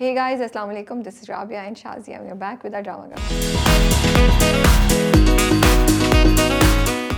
Hey guys, Assalamu alaikum. This is Rabia and Shazia. We are back with our drama girl.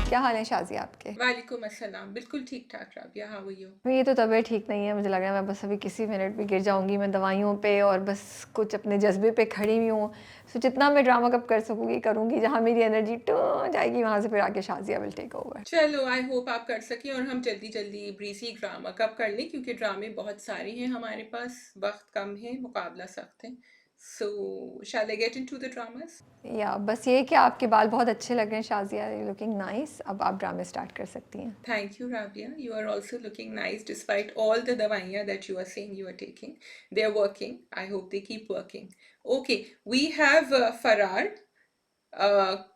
क्या हाल है शाज़िया आपके? वालेकुम अस्सलाम। बिल्कुल ठीक ठाक राबिया, हाउ आर यू? मेरी तो तबीयत ठीक नहीं है, मुझे लग रहा है मैं बस अभी किसी मिनट में गिर जाऊंगी मैं दवाइयों पे और बस कुछ अपने जज्बे पे खड़ी हुई हूँ। सो जितना मैं ड्रामा कब कर सकूँगी करूँगी, जहाँ मेरी एनर्जी टू जाएगी वहाँ से फिर आके शाज़िया विल टेक ओवर। चलो, आई होप आप कर सकें और हम जल्दी जल्दी ब्रीसी ड्रामा कब कर लें, क्योंकि ड्रामे बहुत सारे हैं हमारे पास, वक्त कम है, मुकाबला सख्त है। So shall I get into the dramas? या बस ये कि आपके बाल बहुत अच्छे लग रहे हैं शाज़िया, लुकिंग नाइस। अब आप ड्रामे स्टार्ट कर सकती हैं। Thank you, Rabia. You are also looking nice despite all the dawaiya that you are saying you are taking. They are working. I hope they keep working. Okay, we have Farar,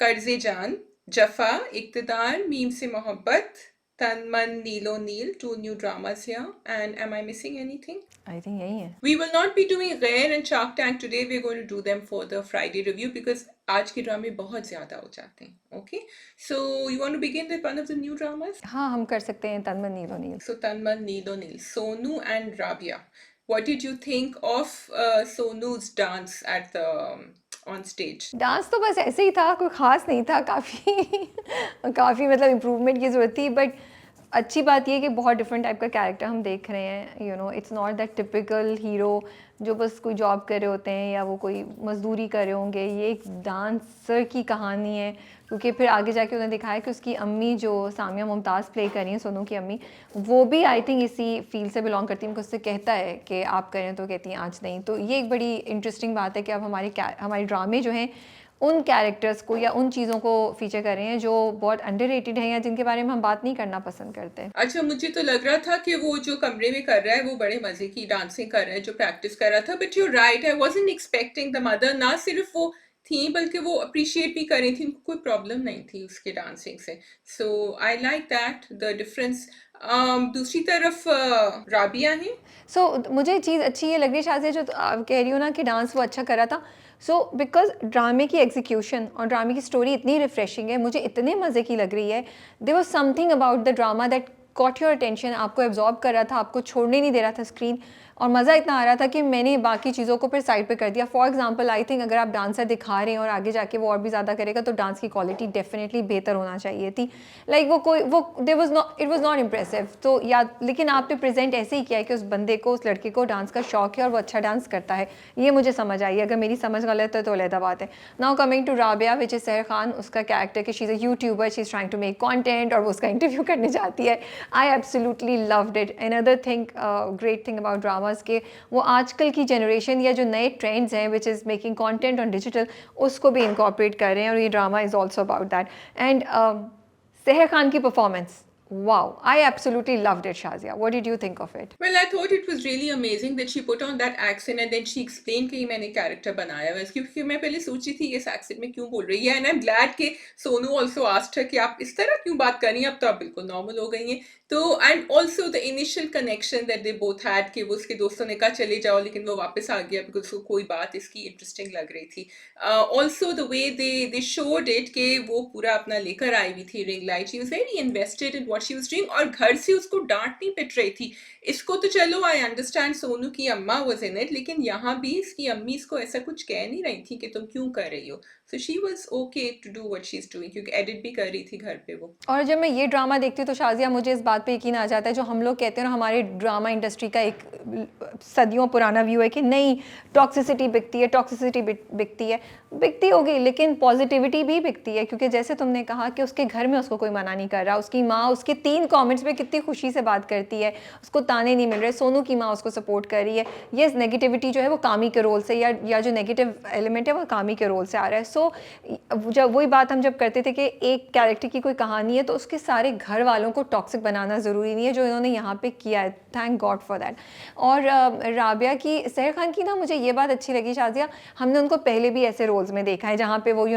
कर्ज़े जान, जफ़ा, इक़्तिदार, meme से मोहब्बत, तन मन नीलो नील, 2 new dramas here. And am I missing anything? I think यही है। We will not be doing Ghair and Shark Tank today. We're going to do them for the Friday review because आज के ड्रामे बहुत ज़्यादा हो जाते हैं. Okay, so you want to begin with one of the new dramas? हाँ, हम कर सकते हैं तन मन नीलो नील। So Tanman Neelo Neel, Sonu and Rabia. What did you think of Sonu's dance at the on stage? Dance तो बस ऐसे ही था, कोई ख़ास नहीं था, काफ़ी मतलब इम्प्रूवमेंट की ज़रूरत थी। बट अच्छी बात ये है कि बहुत डिफरेंट टाइप का कैरेक्टर हम देख रहे हैं। You know, it's not that typical hero जो बस कोई जॉब कर रहे होते हैं या वो कोई मजदूरी कर रहे होंगे। ये एक डांसर की कहानी है, क्योंकि फिर आगे जाके उन्होंने दिखाया कि उसकी अम्मी जो सामिया मुमताज़ प्ले कर रही हैं, सोनू की अम्मी, वो भी आई थिंक इसी फील्ड से बिलोंग करती है। उनको उससे कहता है कि आप करें तो कहती हैं आज नहीं। तो ये एक बड़ी इंटरेस्टिंग बात है कि अब हमारे ड्रामे जो हैं उन कैरेक्टर्स को या उन चीज़ों को फीचर कर रहे हैं जो बहुत अंडररेटेड हैं या जिनके बारे में हम बात नहीं करना पसंद करते। अच्छा, मुझे तो लग रहा था कि वो जो कमरे में कर रहा है वो बड़े मजे की डांसिंग कर रहा है, जो प्रैक्टिस कर रहा था। But you right, I wasn't expecting the mother ना सिर्फ वो थी बल्कि वो अप्रिशिएट भी कर रही थी, उनको कोई प्रॉब्लम नहीं थी उसके डांसिंग से। So I like that the difference. दूसरी तरफ राबिया है। सो मुझे चीज़ अच्छी ये लग रही है शायद, जो आप कह रही हो ना कि डांस वो अच्छा करा था। सो बिकॉज ड्रामे की एग्जीक्यूशन और ड्रामे की स्टोरी इतनी रिफ्रेशिंग है, मुझे इतने मज़े की लग रही है। There was something about the drama that caught your attention, आपको एब्जॉर्ब कर रहा था, आपको छोड़ने नहीं दे रहा था स्क्रीन। और मज़ा इतना आ रहा था कि मैंने बाकी चीज़ों को फिर साइड पे कर दिया। फॉर एग्जांपल, आई थिंक अगर आप डांसर दिखा रहे हैं और आगे जाके वो और भी ज़्यादा करेगा तो डांस की क्वालिटी डेफिनेटली बेहतर होना चाहिए थी। लाइक वो इट वॉज नॉट इम्प्रेसिव। तो या लेकिन आपने प्रेजेंट ऐसे ही किया है कि उस बंदे को, उस लड़के को डांस का शौक है और वो अच्छा डांस करता है। ये मुझे समझ आई। अगर मेरी समझ गलत है तो अलहदा बात है। Now coming to Rabia which is Sehar Khan, उसका कैरेक्टर कि she is a YouTuber, she is trying to make content और वो उसका इंटरव्यू करने जाती है। I absolutely loved it. Another thing, great thing about dramas के वो आजकल की जनरेशन या जो नए ट्रेंड्स हैं which is making content on digital, उसको भी इनकॉर्पोरेट कर रहे हैं और ये drama is also about that. And सहर खान की performance, wow, I absolutely loved it. Shazia, what did you think of it? Well, I thought it was really amazing that she put on that accent and then she explained कि मैंने character बनाया है, क्योंकि मैं पहले सोची थी इस accent में क्यों बोल रही है। And I'm glad कि सोनू also asked her कि आप इस तरह क्यों बात कर रही हैं, अब तो आप बिल्कुल normal हो गई हैं। तो and also the initial connection that they both had कि वो उसके दोस्तों ने कहा चले जाओ लेकिन वो वापस आ गया बिकॉज उसको कोई बात इसकी इंटरेस्टिंग लग रही थी। Also the way they showed it कि वो पूरा अपना लेकर आई हुई थी ring light, she was very invested in what she was doing और घर से उसको डांट नहीं पिट रही थी। इसको तो चलो आई अंडरस्टैंड, सोनू की अम्मा वाज इन इट, लेकिन यहाँ भी इसकी अम्मी इसको ऐसा कुछ कह नहीं रही थी कि तुम क्यों कर रही हो। So she was okay to do what she is doing, क्योंकि एडिट भी कर रही थी घर पे वो। और जब मैं ये ड्रामा देखती हूँ तो शाजिया मुझे इस बात पे यकीन आ जाता है, जो हम लोग कहते हैं ना हमारे ड्रामा इंडस्ट्री का एक सदियों पुराना व्यू है कि नहीं, टॉक्सिसिटी बिकती है, टॉक्सिसिटी बिकती है। बिकती होगी लेकिन पॉजिटिविटी भी बिकती है, क्योंकि जैसे तुमने कहा कि उसके घर में उसको कोई मना नहीं कर रहा, उसकी माँ उसके 3 कमेंट्स पे कितनी खुशी से बात करती है, उसको ताने नहीं मिल रहे, सोनू की माँ उसको सपोर्ट कर रही है। ये नेगेटिविटी जो है वो कामी के रोल से या जो नेगेटिव एलिमेंट है वो कामी के रोल से आ रहा है। सो जब वही बात हम जब करते थे कि एक कैरेक्टर की कोई कहानी है तो उसके सारे घर वालों को टॉक्सिक बनाना ज़रूरी नहीं है, जो इन्होंने यहाँ पे किया है, थैंक गॉड फॉर दैट। और राबिया की, सहर खान की ना मुझे ये बात अच्छी लगी शाजिया, हमने उनको पहले भी ऐसे रोल्स में देखा है जहाँ पे वो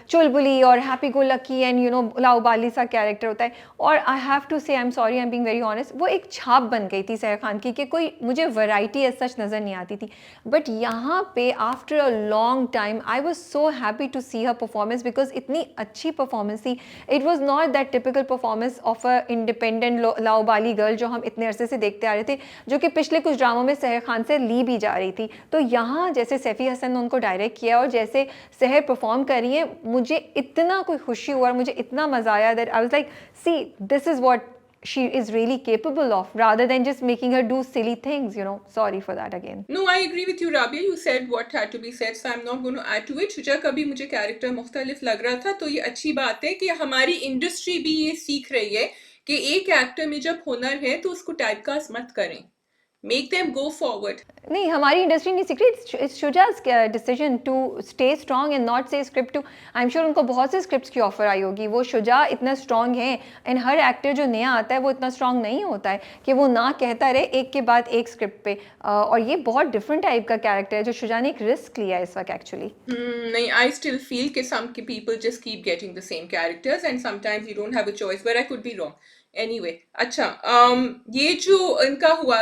चुलबुली और हैप्पी गो लकी एंड लाउबाली सा कैरेक्टर होता है। और आई हैव टू से, आई am sorry, I am being very honest, वो एक छाप बन गई थी सहर खान की कि कोई मुझे वैरायटी एज सच नज़र नहीं आती थी। बट यहाँ पे after a long time I was so happy to see her performance, because इतनी अच्छी परफॉर्मेंस थी। It was not that typical performance of a independent लाओबाली गर्ल जो हम इतने अरसे से देखते आ रहे थे, जो कि पिछले कुछ ड्रामों में सहर खान से ली भी जा रही थी। तो यहाँ जैसे सैफ़ी हसन ने उनको डायरेक्ट किया और जैसे सहर परफॉर्म कर रही है, मुझे इतना कोई खुशी हुआ और मुझे इतना मज़ा आया that I was like see this is what she is really capable of, rather than just making her do silly things, you know. Sorry for that again. No, I agree with you, Rabia. You said what had to be said, so I'm not going to add to it. Shuja का भी मुझे character मुख्तलिफ लग रहा था, तो ये अच्छी बात है कि हमारी इंडस्ट्री भी ये सीख रही है कि एक एक्टर में जब हुनर है तो उसको टाइपकास्ट मत करें. Make them go forward. नहीं, हमारी इंडस्ट्री नहीं सीख रही. It's Shuja's decision to stay strong and not say script to. I am sure उनको बहुत से स्क्रिप्ट्स की ऑफर आई होगी. वो शुजा इतना स्ट्रॉन्ग है एंड हर एक्टर जो नया आता है वो इतना स्ट्रॉन्ग नहीं होता है कि वो ना कहता रहे एक के बाद एक स्क्रिप्ट पे. और ये बहुत डिफरेंट टाइप का कैरेक्टर है जो शुजा ने एक रिस्क लिया है इस वक्त एक्चुअली. नहीं, I still feel कि some people just keep getting the same characters and sometimes you don't have a choice, but I could be wrong. Anyway, अच्छा, ये जो इनका हुआ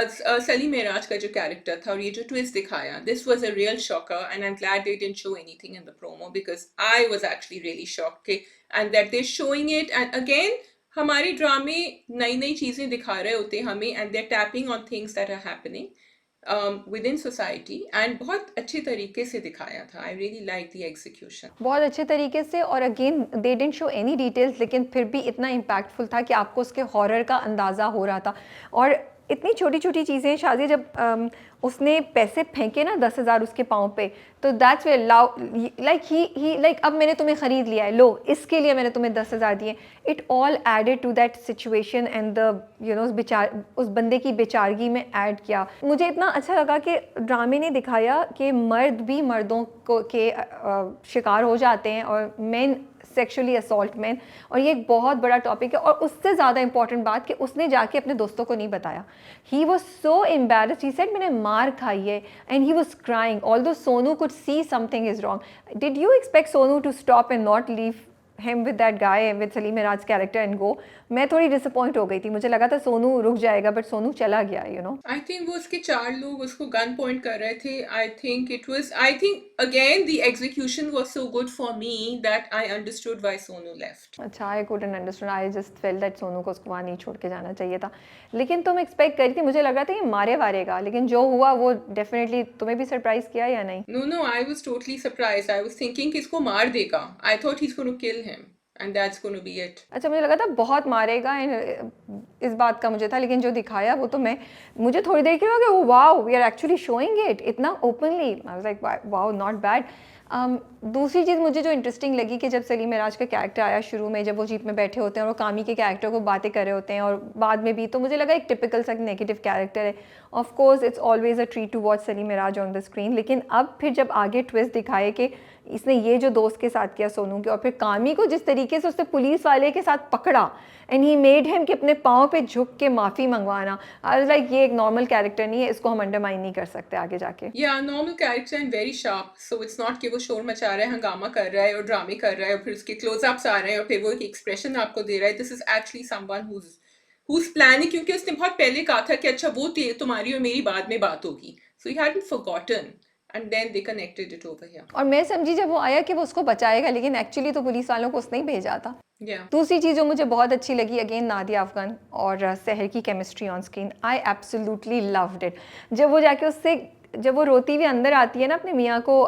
सलीम मेराज का जो कैरेक्टर था और ये जो ट्विस्ट दिखाया, this was a real shocker and I'm glad they didn't show anything in the promo because I was actually really shocked and that they're showing it. And again, हमारे ड्रामे नई नई चीज़ें दिखा रहे होते हैं हमें and they're tapping on things that are happening with in society and बहुत अच्छे तरीके से दिखाया था. I really like the execution. बहुत अच्छे तरीके से. और again they didn't show any details, लेकिन फिर भी इतना इम्पैक्टफुल था कि आपको उसके हॉरर का अंदाज़ा हो रहा था. और इतनी छोटी छोटी चीज़ें. शादी जब उसने पैसे फेंके ना 10,000 उसके पाँव पे, तो that's way like he like अब मैंने तुम्हें ख़रीद लिया है, लो इसके लिए मैंने तुम्हें 10,000 दिए. It all added to that situation and the उस बंदे की बेचारगी में ऐड किया. मुझे इतना अच्छा लगा कि ड्रामे ने दिखाया कि मर्द भी मर्दों को के शिकार हो जाते हैं और मेन सेक्सुअली असॉल्ट मैन. और ये एक बहुत बड़ा टॉपिक है. और उससे ज़्यादा इंपॉर्टेंट बात कि उसने जाके अपने दोस्तों को नहीं बताया. He was so embarrassed. He said मैंने मार खाई है and he was crying although Sonu could see something is wrong. Did you expect Sonu to stop and not leave him with that guy with Saleem Mairaj character and go? मैं थोड़ी disappoint हो गई थी. मुझे लगा था सोनू रुक जाएगा बट सोनू चला गया, यू नो. आई थिंक वो उसके 4 लोग उसको गन पॉइंट कर रहे थे. I think again the execution was so good for me that I understood why Sonu left. अच्छा, I couldn't understand. I just felt that Sonu को उसको वहाँ नहीं छोड़ के जाना चाहिए था. लेकिन तुम एक्सपेक्ट करी थी, मुझे लग रहा था कि मारे वारेगा, लेकिन जो हुआ वो डेफिनेटली तुम्हें भी सरप्राइज किया या नहीं? No, I was totally surprised. I was thinking कि इसको मार देगा. I thought he is gonna kill him and that's going to be it. अच्छा, मुझे लगा था बहुत मारेगा इस बात का मुझे था, लेकिन जो दिखाया वो तो मुझे थोड़ी देर के लगा कि wow we are actually showing it इतना openly. I was like wow not bad. दूसरी चीज़ मुझे जो इंटरेस्टिंग लगी कि जब सलीम मेराज का कैरेक्टर आया शुरू में, जब वो जीप में बैठे होते हैं और वो कामी के कैरेक्टर को बातें कर रहे होते हैं और बाद में भी, तो मुझे लगा एक टिपिकल सा नेगेटिव कैरेक्टर है. Of course it's always a treat to watch Saleem Mairaj on the screen. लेकिन अब फिर जब आगे ट्विस्ट दिखाए कि इसने ये जो दोस्त के साथ किया सोनू के, और फिर कामी को जिस तरीके से उसने पुलिस वाले के साथ पकड़ा एंड ही मेड हिम कि अपने पाँव पे झुक के माफ़ी मंगवाना. आई वाज लाइक ये एक नॉर्मल कैरेक्टर नहीं है, इसको हम अंडरमाइन नहीं कर सकते आगे जाके. या normal character and very sharp. So it's not कि वो शोर मचा रहा है, हंगामा कर रहा है और ड्रामे कर रहा है और फिर उसके क्लोजअप्स आ रहे हैं और फिर वो एक एक्सप्रेशन आपको दे रहा है. This is actually someone who's planning, क्योंकि उसने बहुत पहले कहा था कि अच्छा वो तुम्हारी और मेरी बाद में बात होगी. So he hadn't forgotten and then they connected it over here. और मैं समझी जब वो आया कि वो उसको बचाएगा, लेकिन एक्चुअली तो पुलिस वालों को उसने ही भेजा था. Yeah. दूसरी चीज़ जो मुझे बहुत अच्छी लगी, अगेन नादिया अफगान और सहर की chemistry on screen. I absolutely loved it. जब वो जाके उससे जब वो रोती हुई अंदर आती है ना अपने मियाँ को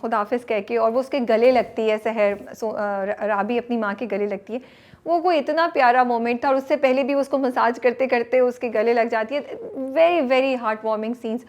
खुदाफिज कह के, और वो उसके गले लगती है, सहर राबी अपनी माँ के गले लगती है, वो कोई इतना प्यारा मोमेंट था. और उससे पहले भी उसको मसाज करते करते उसके गले लग जाती है. Very very heart warming scenes.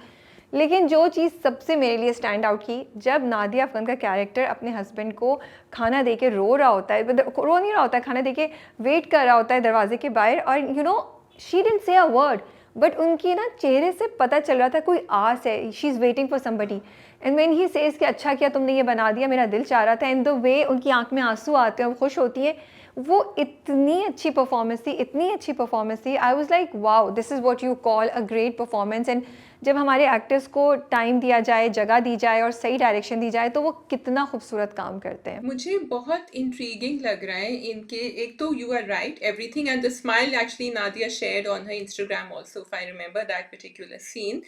लेकिन जो चीज़ सबसे मेरे लिए स्टैंड आउट की, जब नादिया अफगान का कैरेक्टर अपने हस्बैंड को खाना दे के रो रहा होता है, रो नहीं रहा होता है, खाना दे के वेट कर रहा होता है दरवाजे के बाहर, और you know she didn't say a word, but उनकी ना चेहरे से पता चल रहा था कोई आस है. She is waiting for somebody. And when he says कि अच्छा किया तुमने ये बना दिया, मेरा दिल चाह रहा था. एंड द वे उनकी आंख में आंसू आते हैं, वो खुश होती है, वो इतनी अच्छी परफॉर्मेंस थी, इतनी अच्छी परफॉर्मेंस थी. आई was like wow, this is what you call a great performance. And जब हमारे एक्टर्स को टाइम दिया जाए, जगह दी जाए और सही डायरेक्शन दी जाए, तो वो कितना खूबसूरत काम करते हैं. मुझे बहुत इंट्रीगिंग लग रहा है इनके. एक तो you are right, everything and the smile actually Nadia shared on her Instagram also, if I remember that particular scene.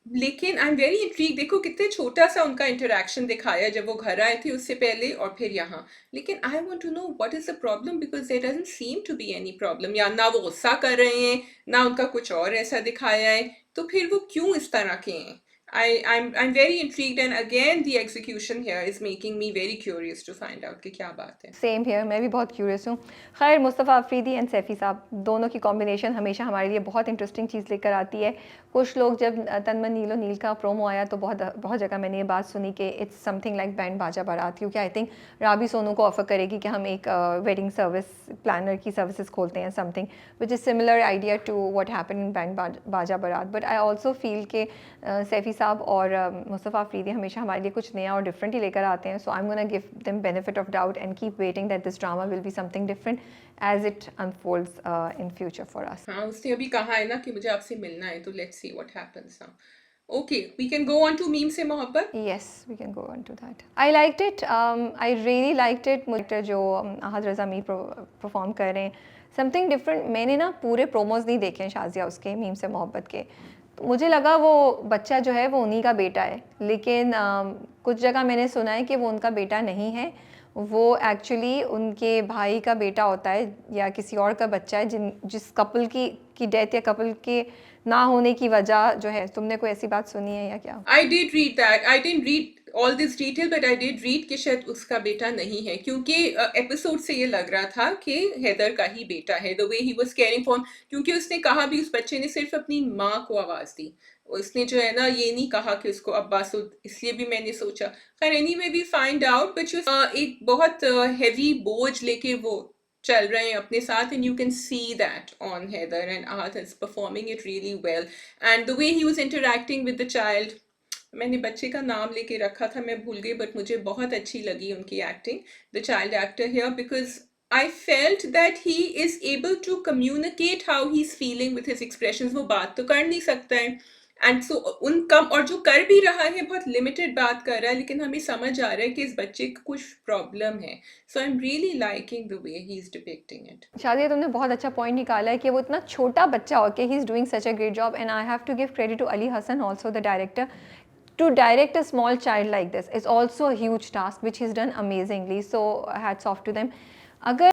लेकिन आई एम वेरी इंट्रीग, देखो कितने छोटा सा उनका इंटरेक्शन दिखाया जब वो घर आए थे उससे पहले और फिर यहाँ। लेकिन I want to know what is the problem, because there doesn't seem to be any problem, या ना वो गुस्सा कर रहे हैं ना उनका कुछ और ऐसा दिखाया है, तो फिर वो क्यों इस तरह के हैं? I'm very intrigued, and again the execution here is making me very curious to find out कि क्या बात है। सेम हियर, मैं भी बहुत क्यूरियस हूँ। खैर, मुस्तफ़ा अफरीदी एंड सैफ़ी साहब दोनों की कॉम्बिनेशन हमेशा हमारे लिए बहुत इंटरेस्टिंग चीज़ लेकर आती है। कुछ लोग जब तन मन नीलो नील का प्रोमो आया तो बहुत बहुत जगह मैंने ये बात सुनी कि it's something like band Baaja बारात, क्योंकि आई थिंक राबी सोनू को ऑफर करेगी कि हम एक वेडिंग सर्विस प्लानर की सर्विसेज खोलते हैं, something which is similar idea to what happen in Band Baaja Baaraat. But I also feel के सैफ़ी साहब और मुस्तफ़ा अफरीदी हमेशा हमारे लिए कुछ नया और डिफरेंट ही लेकर आते हैं। So I am gonna give them benefit of doubt and keep waiting that this drama will be something different as it unfolds in future for us. हाँ, उसने अभी कहा है ना कि मुझे आपसे मिलना है, तो let's see what happens now. Okay, we can go on to meme से मोहब्बत। Yes, we can go on to that. I liked it. I really liked it. मुझे जो अहद रज़ा मीर परफॉर्म कर रहे हैं समथिंग डिफरेंट। मैंने ना पूरे प्रोमोज नहीं देखे हैं शाज़िया उसके मीम से मोहब्बत के, तो मुझे लगा वो बच्चा जो है वो उन्हीं का बेटा है, लेकिन कुछ जगह मैंने सुना है कि वो उनका बेटा नहीं है, वो एक्चुअली उनके भाई का बेटा होता है या किसी और का बच्चा है जिस कपल की डेथ या कपल के ना होने की वजह जो है। तुमने कोई ऐसी बात सुनी है या क्या? I did read that. I didn't read all this detail, but I did read कि शायद उसका बेटा नहीं है, क्योंकि एपिसोड से ये लग रहा था कि हैदर का ही बेटा है, the way he was caring for, क्योंकि उसने कहा भी उस बच्चे ने सिर्फ अपनी माँ को आवाज़ दी, उसने जो है ना ये नहीं कहा कि उसको अब्बास, इसलिए भी मैंने सोचा। खैर anyway we find out, but एक बहुत हैवी बोझ लेके वो चल रहे हैं अपने साथ, and you can see that on Haider, and Ahad is performing it really well, and the way he was interacting with the child. मैंने बच्चे का नाम लेके रखा था, मैं भूल गई, बट मुझे बहुत अच्छी लगी उनकी acting, the child actor here, because I felt that he is able to communicate how he is feeling with his expressions. वो बात तो कर नहीं सकता है, एंड सो उनका, और जो कर भी रहा है बहुत लिमिटेड बात कर रहा है, लेकिन हमें समझ आ रहा है कि इस बच्चे को कुछ प्रॉब्लम है। So I am really liking the way he is depicting it. Shadia, तुमने बहुत अच्छा पॉइंट निकाला है कि वो इतना छोटा बच्चा हो के he is doing such a great job, and I have to give credit to Ali Hassan also the director. To direct a small child like this is also a huge task, which he's done amazingly. So hats off to them.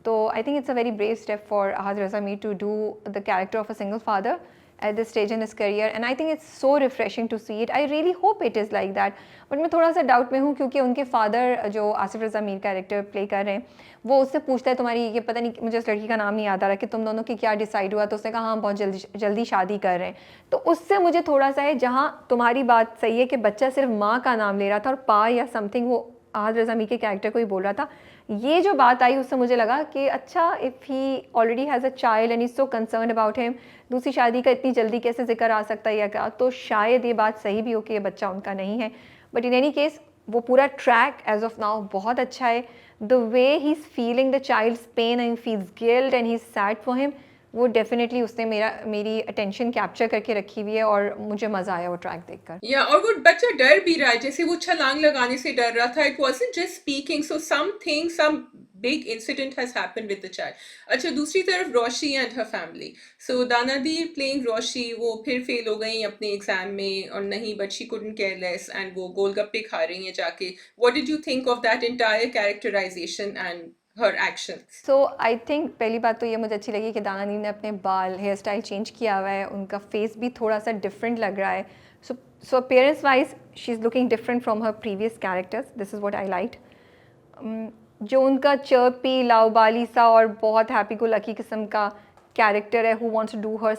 So I think it's a very brave step for Ahad Raza Mir to do the character of a single father at this stage in his career, and I think it's so refreshing to see it. I really hope it is like that. But मैं थोड़ा सा doubt में हूँ, क्योंकि उनके father जो आसिफ रज़ा Mir character play कर रहे हैं, वो उससे पूछता है तुम्हारी ये पता नहीं, मुझे उस लड़की का नाम नहीं याद आ रहा, कि तुम दोनों की क्या डिसाइड हुआ, तो उसने कहा हाँ बहुत जल्दी शादी कर रहे हैं। तो उससे मुझे थोड़ा सा है, जहाँ तुम्हारी बात सही है कि बच्चा सिर्फ माँ का नाम ले रहा था और पा या समथिंग वो आहद रज़ा मीर के कैरेक्टर को ही बोल रहा था, ये जो बात आई उससे मुझे लगा कि अच्छा, if he already has a child and is so concern about him, दूसरी शादी का इतनी जल्दी कैसे जिक्र आ सकता है या क्या, तो शायद ये बात सही भी हो कि ये बच्चा उनका नहीं है। बट इन एनी केस वो पूरा ट्रैक एज ऑफ नाउ बहुत अच्छा है। The way he is feeling the child's pain and feels guilt and he is sad for him, वो डेफिनेटली उसने मेरी अटेंशन कैप्चर करके रखी हुई है, और मुझे मज़ा आया वो ट्रैक देखकर। या और वो बच्चा डर भी रहा है, जैसे वो छलांग लगाने से डर रहा था, it wasn't just speaking, so something, some big incident has happened with the child. अच्छा, दूसरी तरफ Roshi and her family, so Dananeer playing Roshi, वो फिर फेल हो गई अपने एग्जाम में, और नहीं, but she couldn't care less, and वो गोलगप्पे खा रही हैं जाके। What did you think of that entire characterisation and her actions? So I think पहली बात तो ये मुझे अच्छी लगी कि दानादीर ने अपने बाल, हेयर स्टाइल चेंज किया हुआ है, उनका फेस भी थोड़ा सा डिफरेंट लग रहा है। So appearance wise she is looking different from her previous characters, this is what I liked. जो उनका चर्पी, लाउबाली सा और बहुत हैप्पी गो लकी किस्म का कैरेक्टर है, who wants to do her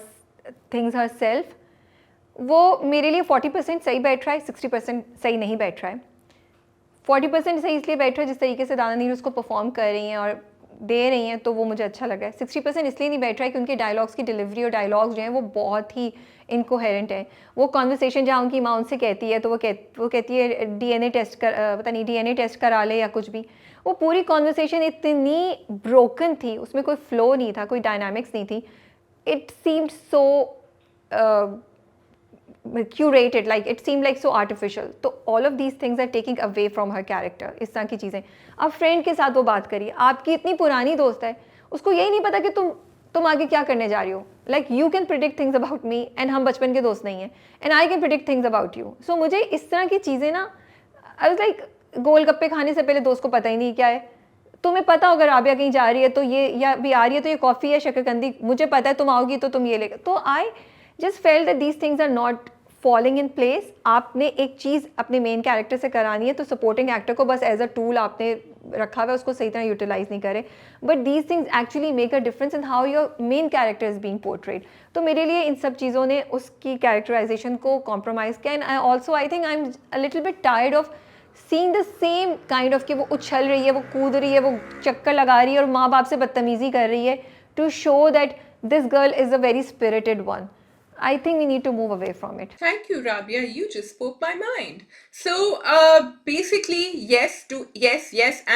things herself, वो मेरे लिए 40% सही बैठ रहा है, 60% सही नहीं बैठ रहा है। 40% सही इसलिए बैठ रहा है जिस तरीके से दानादीर उसको परफॉर्म कर रही हैं और दे रही हैं, तो वो मुझे अच्छा लगा है। 60% इसलिए नहीं बैठ रहा है कि उनके डायलॉग्स की डिलीवरी और डायलॉग्स जो हैं वो बहुत ही इनकोहेरेंट हैं। वो कॉन्वर्सेशन जहाँ उनकी माँ उनसे कहती है, तो वो कहती है डीएनए टेस्ट पता नहीं डीएनए टेस्ट करा ले या कुछ भी, वो पूरी कॉन्वर्सेशन इतनी ब्रोकन थी, उसमें कोई फ्लो नहीं था, कोई डायनामिक्स नहीं थी। It seemed so curated, like it seemed like so artificial. तो all of these things are taking away from her character, इस तरह की चीज़ें। अब फ्रेंड के साथ वो बात करिए, आपकी इतनी पुरानी दोस्त है, उसको यही नहीं पता कि तुम तुम आगे क्या करने जा रही हो, like you can predict things about me and हम बचपन के दोस्त नहीं हैं, and I can predict things about you. So मुझे इस तरह की चीज़ें ना, आई वाज लाइक गोलगप्पे खाने से पहले दोस्त को पता ही नहीं क्या है. तुम्हें पता हो अगर राबिया कहीं जा रही है तो ये, या अभी आ रही है तो ये कॉफ़ी है शकरकंदी, मुझे पता है तुम आओगी तो तुम ये लेकर. तो I just felt that these things are not falling in place. आपने एक चीज़ अपने मेन कैरेक्टर से करानी है तो सपोर्टिंग एक्टर को बस एज अ टूल आपने रखा हुआ है, उसको सही तरह यूटिलाइज नहीं करे. But these things actually make a difference in how your main character is being portrayed. तो मेरे लिए इन सब चीज़ों ने उसकी कैरेक्टराइजेशन को कॉम्प्रोमाइज़ किया. And I think I am a little bit tired of seeing the same kind of कि वो उछल रही है, वो कूद रही है, वो चक्कर लगा रही है और माँ बाप से बदतमीज़ी कर रही है, to show that this girl is a very spirited one. I think we need to move away from it. Thank you, Rabia. You just spoke my mind. So, basically, yes,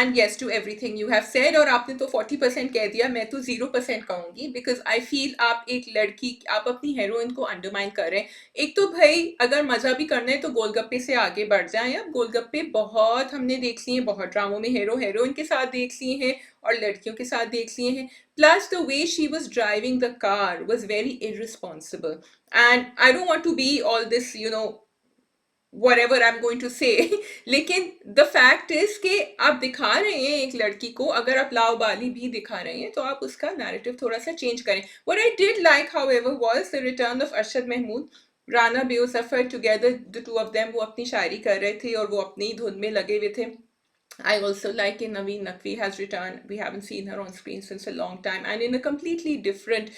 and yes to everything you have said. और आपने तो 40% कह दिया, मैं तो 0% कहूँगी, because I feel आप एक लड़की, आप अपनी हेरोइन को अंडरमाइन कर रहे हैं. एक तो भाई अगर मज़ा भी करना है तो गोलगप्पे से आगे बढ़ जाएं. अब गोलगप्पे बहुत हमने देख लिए हैं, बहुत ड्रामों में हीरो हेरोइन के साथ देख लिए हैं और लड़कियों के साथ देख लिए हैं. Plus, the way she was driving the car was very irresponsible. And I don't want to be all this, whatever I'm going to say. लेकिन the fact is कि आप दिखा रहे हैं एक लड़की को, अगर आप लाओबाली भी दिखा रहे हैं तो आप उसका narrative थोड़ा सा change करें. What I did like, however, was the return of Arshad Mahmood, Rana बेओ together, the two of them, वो अपनी शायरी कर रहे थे और वो अपनी धुन में लगे हुए थे. I also like in Naveen Naqvi has returned. We haven't seen her on screen since a long time, and in a completely different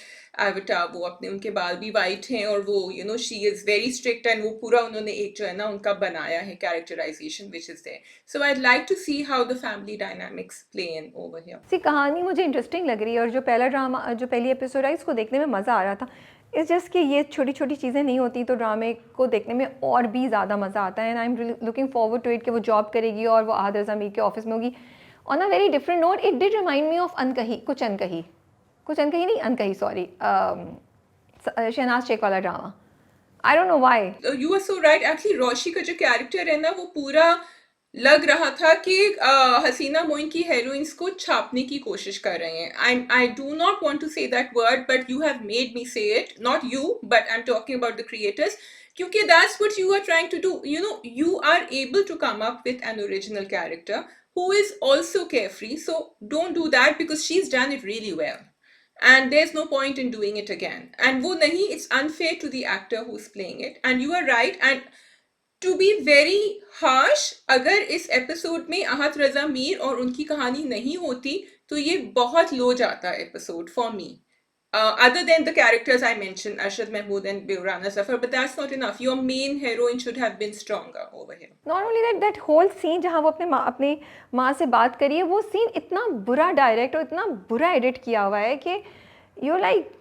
avatar. वो अपने उनके बाल भी white हैं और वो she is very strict, and वो पूरा उन्होंने एक जो है ना उनका बनाया है characterization which is there. So I'd like to see how the family dynamics play in over here. सी कहानी मुझे इंटरेस्टिंग लग रही है और जो पहला ड्रामा, जो पहली एपिसोड है, इसको देखने में मज़ा आ रहा था. इट्स जस्ट कि ये छोटी छोटी चीज़ें नहीं होती तो ड्रामे को देखने में और भी ज़्यादा मज़ा आता है. And I am looking forward to it कि वो जॉब करेगी और वो आहद रज़ा मीर के ऑफिस में होगी. On a very different note, it did remind me of Ankahi, कुछ अनकही नहीं, अनकही, सॉरी, शहनाज शेख वाला drama. I don't know why. You are so right. Actually, Roshi का जो कैरेक्टर है ना वो पूरा लग रहा था कि हसीना मोइन की हेरोइंस को छापने की कोशिश कर रहे हैं. I do not want to say that word, but you have made me say it. Not you, but I'm talking about the creators. क्योंकि that's what you are trying to do. You are able to come up with an original character who is also carefree. So don't do that because she's done it really well. And there's no point in doing it again. And वो नहीं, it's unfair to the actor who's playing it. And you are right. And to be very harsh, अगर इस episode में आहत रजा मीर और उनकी कहानी नहीं होती तो ये बहुत लो जाता episode for me. Other than the characters I mentioned, Arshad Mahmood and Rana Zafar, but that's not enough. Your main heroine should have been stronger over here. Not only that, that whole scene जहाँ वो अपनी माँ से बात करी है, वो scene इतना बुरा डायरेक्ट और इतना बुरा एडिट किया हुआ है कि you're like,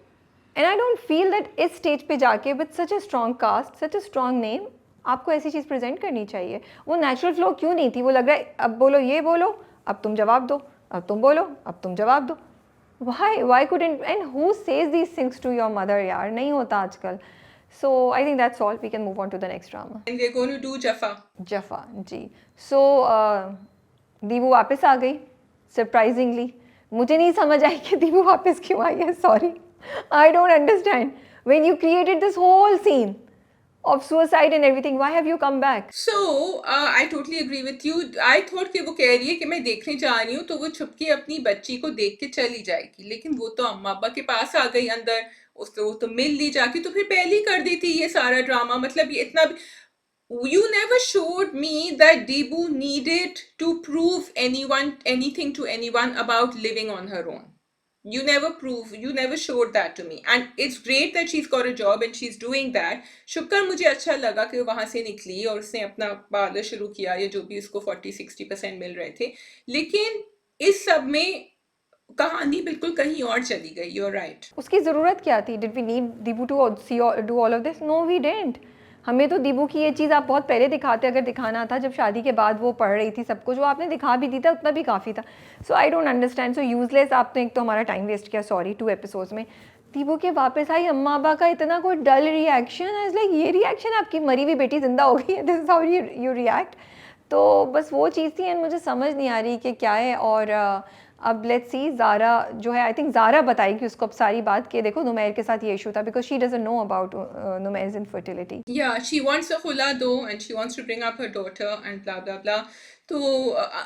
and I don't feel that इस स्टेज पे जाके with such a strong cast, such a strong name, आपको ऐसी चीज़ प्रेजेंट करनी चाहिए. वो नेचुरल फ्लो क्यों नहीं थी? वो लग रहा है अब बोलो, ये बोलो, अब तुम जवाब दो, अब तुम बोलो, अब तुम जवाब दो. Why couldn't, and who says these things to your mother? यार नहीं होता आजकल. So I think that's all. We can move on to the next drama. And we're going to do Jaffa. Jaffa, ji. So दीबू वापस आ गई surprisingly. मुझे नहीं समझ आई कि दीबू वापस क्यों आई है. Sorry, I don't understand. When you created this whole scene of suicide and everything, why have you come back? So I totally agree with you. I thought कि वो कह रही है कि मैं देखने जा रही हूँ तो वो छुप के अपनी बच्ची को देख के चली जाएगी, लेकिन वो तो अम्मा अब्बा के पास आ गई अंदर, उससे वो तो मिल ली जाके, तो फिर पहले ही कर देती ये सारा ड्रामा. मतलब ये इतना, you never showed me that Debu needed to prove anything to anyone about living on her own. You never showed that to me, and it's great that she's got a job and she's doing that. शुक्र, मुझे अच्छा लगा कि वहाँ से निकली और उसने अपना पार्लर शुरू किया, या जो भी उसको 40-60% मिल रहे थे. लेकिन इस सब में कहानी बिल्कुल कहीं और चली गई. You're right. उसकी ज़रूरत क्या थी? Did we need Debu to do all of this? No, we didn't. हमें तो दीबू की ये चीज़ आप बहुत पहले दिखाते, अगर दिखाना था जब शादी के बाद वो पढ़ रही थी सब कुछ, वो आपने दिखा भी दी था, उतना भी काफ़ी था. So I don't understand. So useless आपने एक तो हमारा टाइम वेस्ट किया, सॉरी, 2 एपिसोड्स में. दीबू के वापस आई, अम्मा अब्बा का इतना कोई डल रिएक्शन, इज़ लाइक ये रिएक्शन आपकी मरी हुई बेटी जिंदा हो गई है, this is how you react. तो बस वो चीज़ थी एंड मुझे समझ नहीं आ रही कि क्या है. और अब लेट्स सी ज़ारा जो है, आई थिंक ज़ारा बताएगी उसको अब सारी बात कि देखो नुमैर के साथ ये इशू था, because she doesn't know about Numair's infertility. Yeah, she wants a khula do, and she wants to bring up her daughter and blah blah blah. So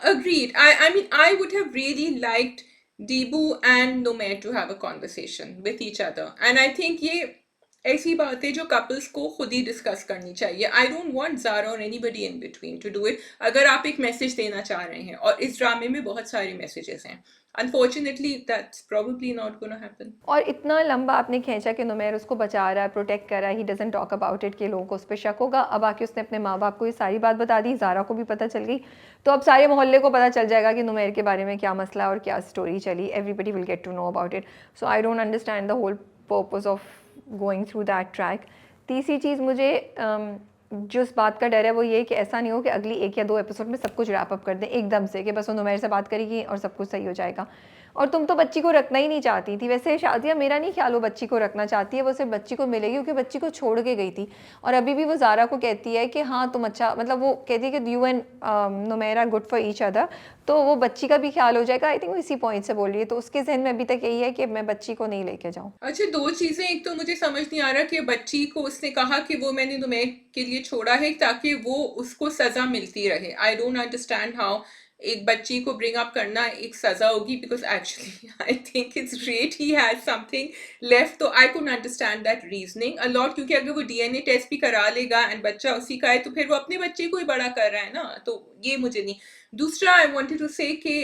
agreed. I mean I would have really liked Debu and Nomer to have a conversation with each other, and I think ये ऐसी बातें जो couples को खुद ही discuss करनी चाहिए. आई don't want Zaara और anybody in between two do it. अगर आप एक मैसेज देना चाह रहे हैं, और इस ड्रामे में बहुत सारे मैसेजेस हैं, unfortunately that's probably not gonna happen. और इतना लंबा आपने खींचा कि नुमैर उसको बचा रहा है, प्रोटेक्ट कर रहा है, he doesn't talk about it, कि लोगों को उस पर शक होगा. अब आके उसने अपने माँ बाप को ये सारी बात बता दी, ज़ारा को भी पता चल गई, तो अब सारे मोहल्ले को पता चल जाएगा कि नुमैर के बारे में क्या मसला और क्या स्टोरी चली. Everybody will get to know about it. So I don't understand the whole purpose of going through that track. तीसरी चीज़ मुझे जो इस बात का डर है वो ये कि ऐसा नहीं हो कि अगली 1 या 2 एपिसोड में सब कुछ रैप अप कर दें एकदम से, कि बस वो नुमैर से बात करेगी और सब कुछ सही हो जाएगा. और तुम तो बच्ची को रखना ही नहीं चाहती थी. वैसे शादिया मेरा नहीं ख्याल वो बच्ची को रखना चाहती है, वो सिर्फ बच्ची को मिलेगी क्योंकि बच्ची को छोड़ के गई थी. और अभी भी वो ज़ारा को कहती है कि हाँ तुम अच्छा, मतलब वो कहती है कि you and Numair are good for each other, तो वो बच्ची का भी ख्याल हो जाएगा. आई थिंक वो इसी पॉइंट से बोल रही है, तो उसके जहन में अभी तक यही है कि मैं बच्ची को नहीं लेके जाऊँ. अच्छा, दो चीजें. एक तो मुझे समझ नहीं आ रहा कि बच्ची को उसने कहा कि वो मैंने नुमैर के लिए छोड़ा है ताकि वो उसको सजा मिलती रहे. आई डोंट अंडरस्टैंड हाउ एक बच्ची को ब्रिंग अप करना एक सजा होगी, because actually I think it's great he has something left. तो I could understand that reasoning a lot, क्योंकि अगर वो डीएनए टेस्ट भी करा लेगा एंड बच्चा उसी का है तो फिर वो अपने बच्चे को ही बड़ा कर रहा है ना, तो ये मुझे नहीं. दूसरा, आई वांटेड टू से कि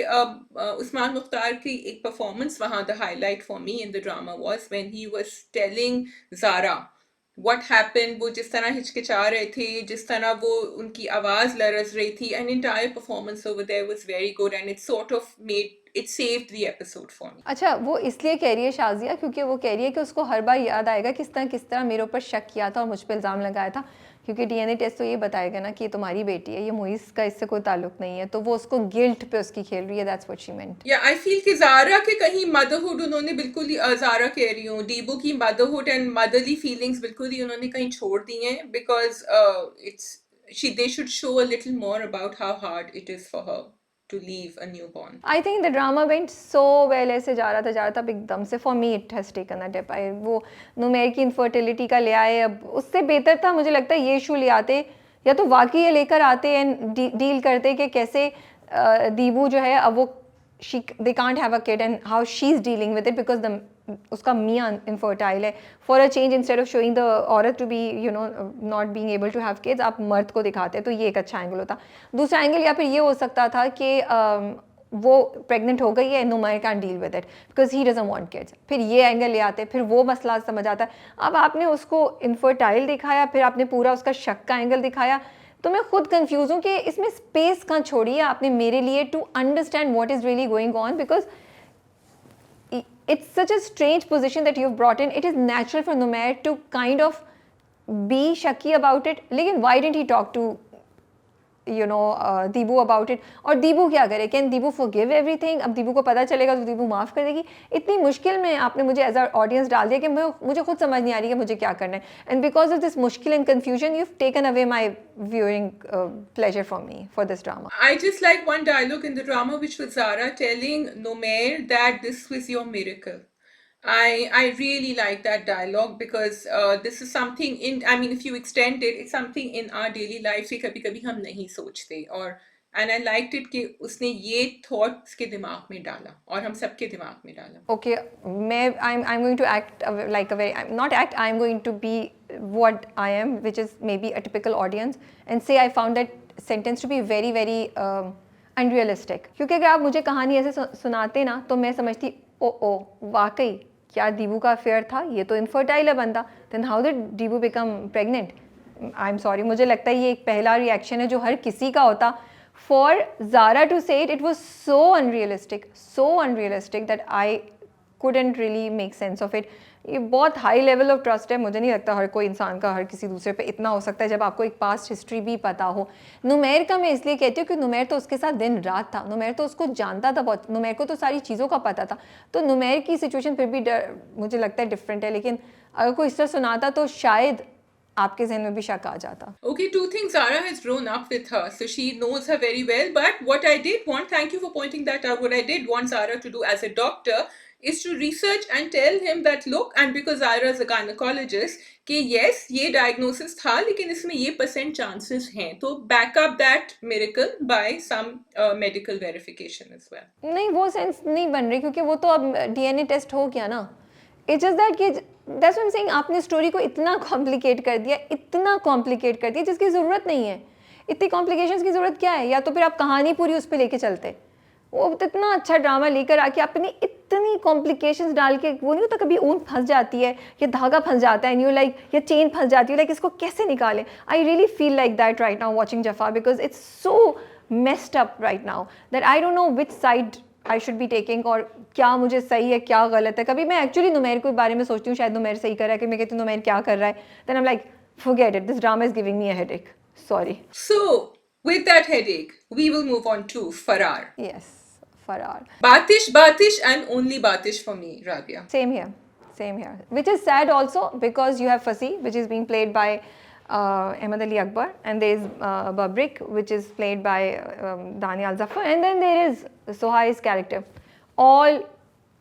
उस्मान मुख्तार की एक परफॉर्मेंस वहाँ, the highlight for me in the drama was when he was telling Zara what happened. वो जिस तरह हिचकिचा रहे थे, जिस तरह वो उनकी आवाज़ लरज़ रही थी, an entire performance over there was very good, and it sort of it saved the episode for me. अच्छा, वो इसलिए कह रही है शाजिया क्योंकि वो कह रही है कि उसको हर बार याद आएगा किस तरह मेरे ऊपर शक किया था और मुझ पर इल्ज़ाम लगाया था, क्योंकि डीएनए टेस्ट तो ये बताएगा ना कि ये तुम्हारी बेटी है, ये मुइज़ का इससे कोई ताल्लुक नहीं है. तो वो उसको गिल्ट पे उसकी खेल रही है. That's what she meant. या आई फील कि ज़ारा के कहीं मदरहुड उन्होंने बिल्कुल ही, ज़ारा कह रही हूँ, डीबो की मदरहुड एंड मदरली फीलिंग्स बिल्कुल ही उन्होंने कहीं छोड़ दी हैं, because they should show a little more about how hard it is for her to leave a newborn. I think the drama went so well. ऐसे जा रहा था अब एकदम से for me it has taken a dip. वो नुमैर की infertility का ले आए, अब उससे बेहतर था मुझे लगता है ये इशू ले आते, या तो वाकई ये लेकर आते एंड डील करते कि कैसे दीबू जो है अब वो they can't have a kid and how she's dealing with it because उसका मियाँ इनफर्टाइल है. For a change instead of showing the औरत to be not being able to have kids, आप मर्द को दिखाते हैं, तो ये एक अच्छा एंगल होता. दूसरा एंगल या फिर ये हो सकता था कि वो प्रेग्नेंट हो गई है, Numair can deal with it because he doesn't want kids. फिर ये एंगल ले आते, फिर वो मसला समझ आता है. अब आपने उसको इनफर्टाइल दिखाया, फिर आपने पूरा उसका शक का एंगल दिखाया, तो मैं खुद कंफ्यूज हूँ कि इसमें स्पेस कहाँ छोड़ी है आपने मेरे लिए to understand what is really going on, because it's such a strange position that you've brought in. It is natural for Numair to kind of be shaky about it. लेकिन why didn't he talk to Deebu about it? और दीबू क्या करे? Can Deebu forgive everything? अब दीबू को पता चलेगा तो दीबू माफ़ कर देगी. इतनी मुश्किल में आपने मुझे एज अ ऑडियंस डाल दिया कि मुझे खुद समझ नहीं आ रही कि मुझे क्या करना है. एंड बिकॉज ऑफ दिस मुश्किल and confusion you have taken away my viewing pleasure from me for this drama. I just like one dialogue in the drama, which was Zara telling Nomer that this was your miracle. I really like that dialogue because this is something I mean, if you extend it, it's something in our daily life से कभी-कभी हम नहीं सोचते, और and I liked it कि उसने ये thought उसके दिमाग में डाला और हम सबके दिमाग में डाला. Okay, I'm going to act like a very, not act, I'm going to be what I am, which is maybe a typical audience, and say I found that sentence to be very very unrealistic. क्योंकि अगर आप मुझे कहानी ऐसे सुनाते ना तो मैं समझती ओ वाकई क्या दीबू का अफेयर था, ये तो इनफर्टाइल है बंदा, देन हाउ डिड दीबू become pregnant? I am sorry, मुझे लगता है ये एक पहला रिएक्शन है जो हर किसी का होता. फॉर ज़ारा टू से it was so unrealistic that I couldn't really make sense of it. ये बहुत हाई लेवल ऑफ ट्रस्ट है. मुझे नहीं लगता हर कोई इंसान का हर किसी दूसरे पे इतना हो सकता है जब आपको एक पास्ट हिस्ट्री भी पता हो. नुमैर का मैं इसलिए कहती हूँ कि नुमैर तो उसके साथ दिन रात था, नुमैर तो उसको जानता था बहुत, नुमैर को तो सारी चीज़ों का पता था. तो नुमैर की सिचुएशन फिर भी मुझे लगता है डिफरेंट है. लेकिन अगर कोई इस तरह सुनाता तो शायद आपके जहन में भी शक आ जाता. Okay, two things. Zara has grown up with her, so she knows her very well. But what I did want, thank you for pointing that out. What I did want Zara to do as a doctor is to research and tell him that look, and because Zara is a gynecologist, कि yes, ये diagnosis था, लेकिन इसमें ये % chances हैं. तो back up that miracle by some medical verification as well. नहीं, वो सेंस नहीं बन रही क्योंकि वो तो अब डीएनए टेस्ट हो गया ना. इट्स जस्ट दैट कि that's what I am saying, आपने स्टोरी को इतना कॉम्प्लिकेट कर दिया जिसकी ज़रूरत नहीं है. इतनी कॉम्प्लिकेशंस की ज़रूरत क्या है? या तो फिर आप कहानी पूरी उस पर लेके चलते. वो इतना अच्छा ड्रामा लेकर आके आपने इतनी कॉम्प्लिकेशंस डाल के, वो नहीं होता कभी ऊन फंस जाती है या धागा फंस जाता है एंड यू लाइक, या चेन फंस जाती है, लाइक इसको कैसे निकालें. I really feel like that right now watching Jafaa, because it's so messed up right now that I don't know which side I should be taking, और क्या मुझे सही है क्या गलत है. कभी मैं एक्चुअली नुमैर के बारे में सोचती हूँ शायद नुमैर सही कर रहा है, कि मैं कहती हूँ नुमैर क्या कर रहा है, then I am like forget it, this drama is giving me a headache, sorry. So with that headache, we will move on to Farar. Yes, Farar. Batish and only Batish for me, Rabia. Same here, which is sad also because you have Fasi, which is being played by Ahmed Ali Akbar, and there is Babrik, which is played by Daniel Zafar, and then there is Sohai's character, all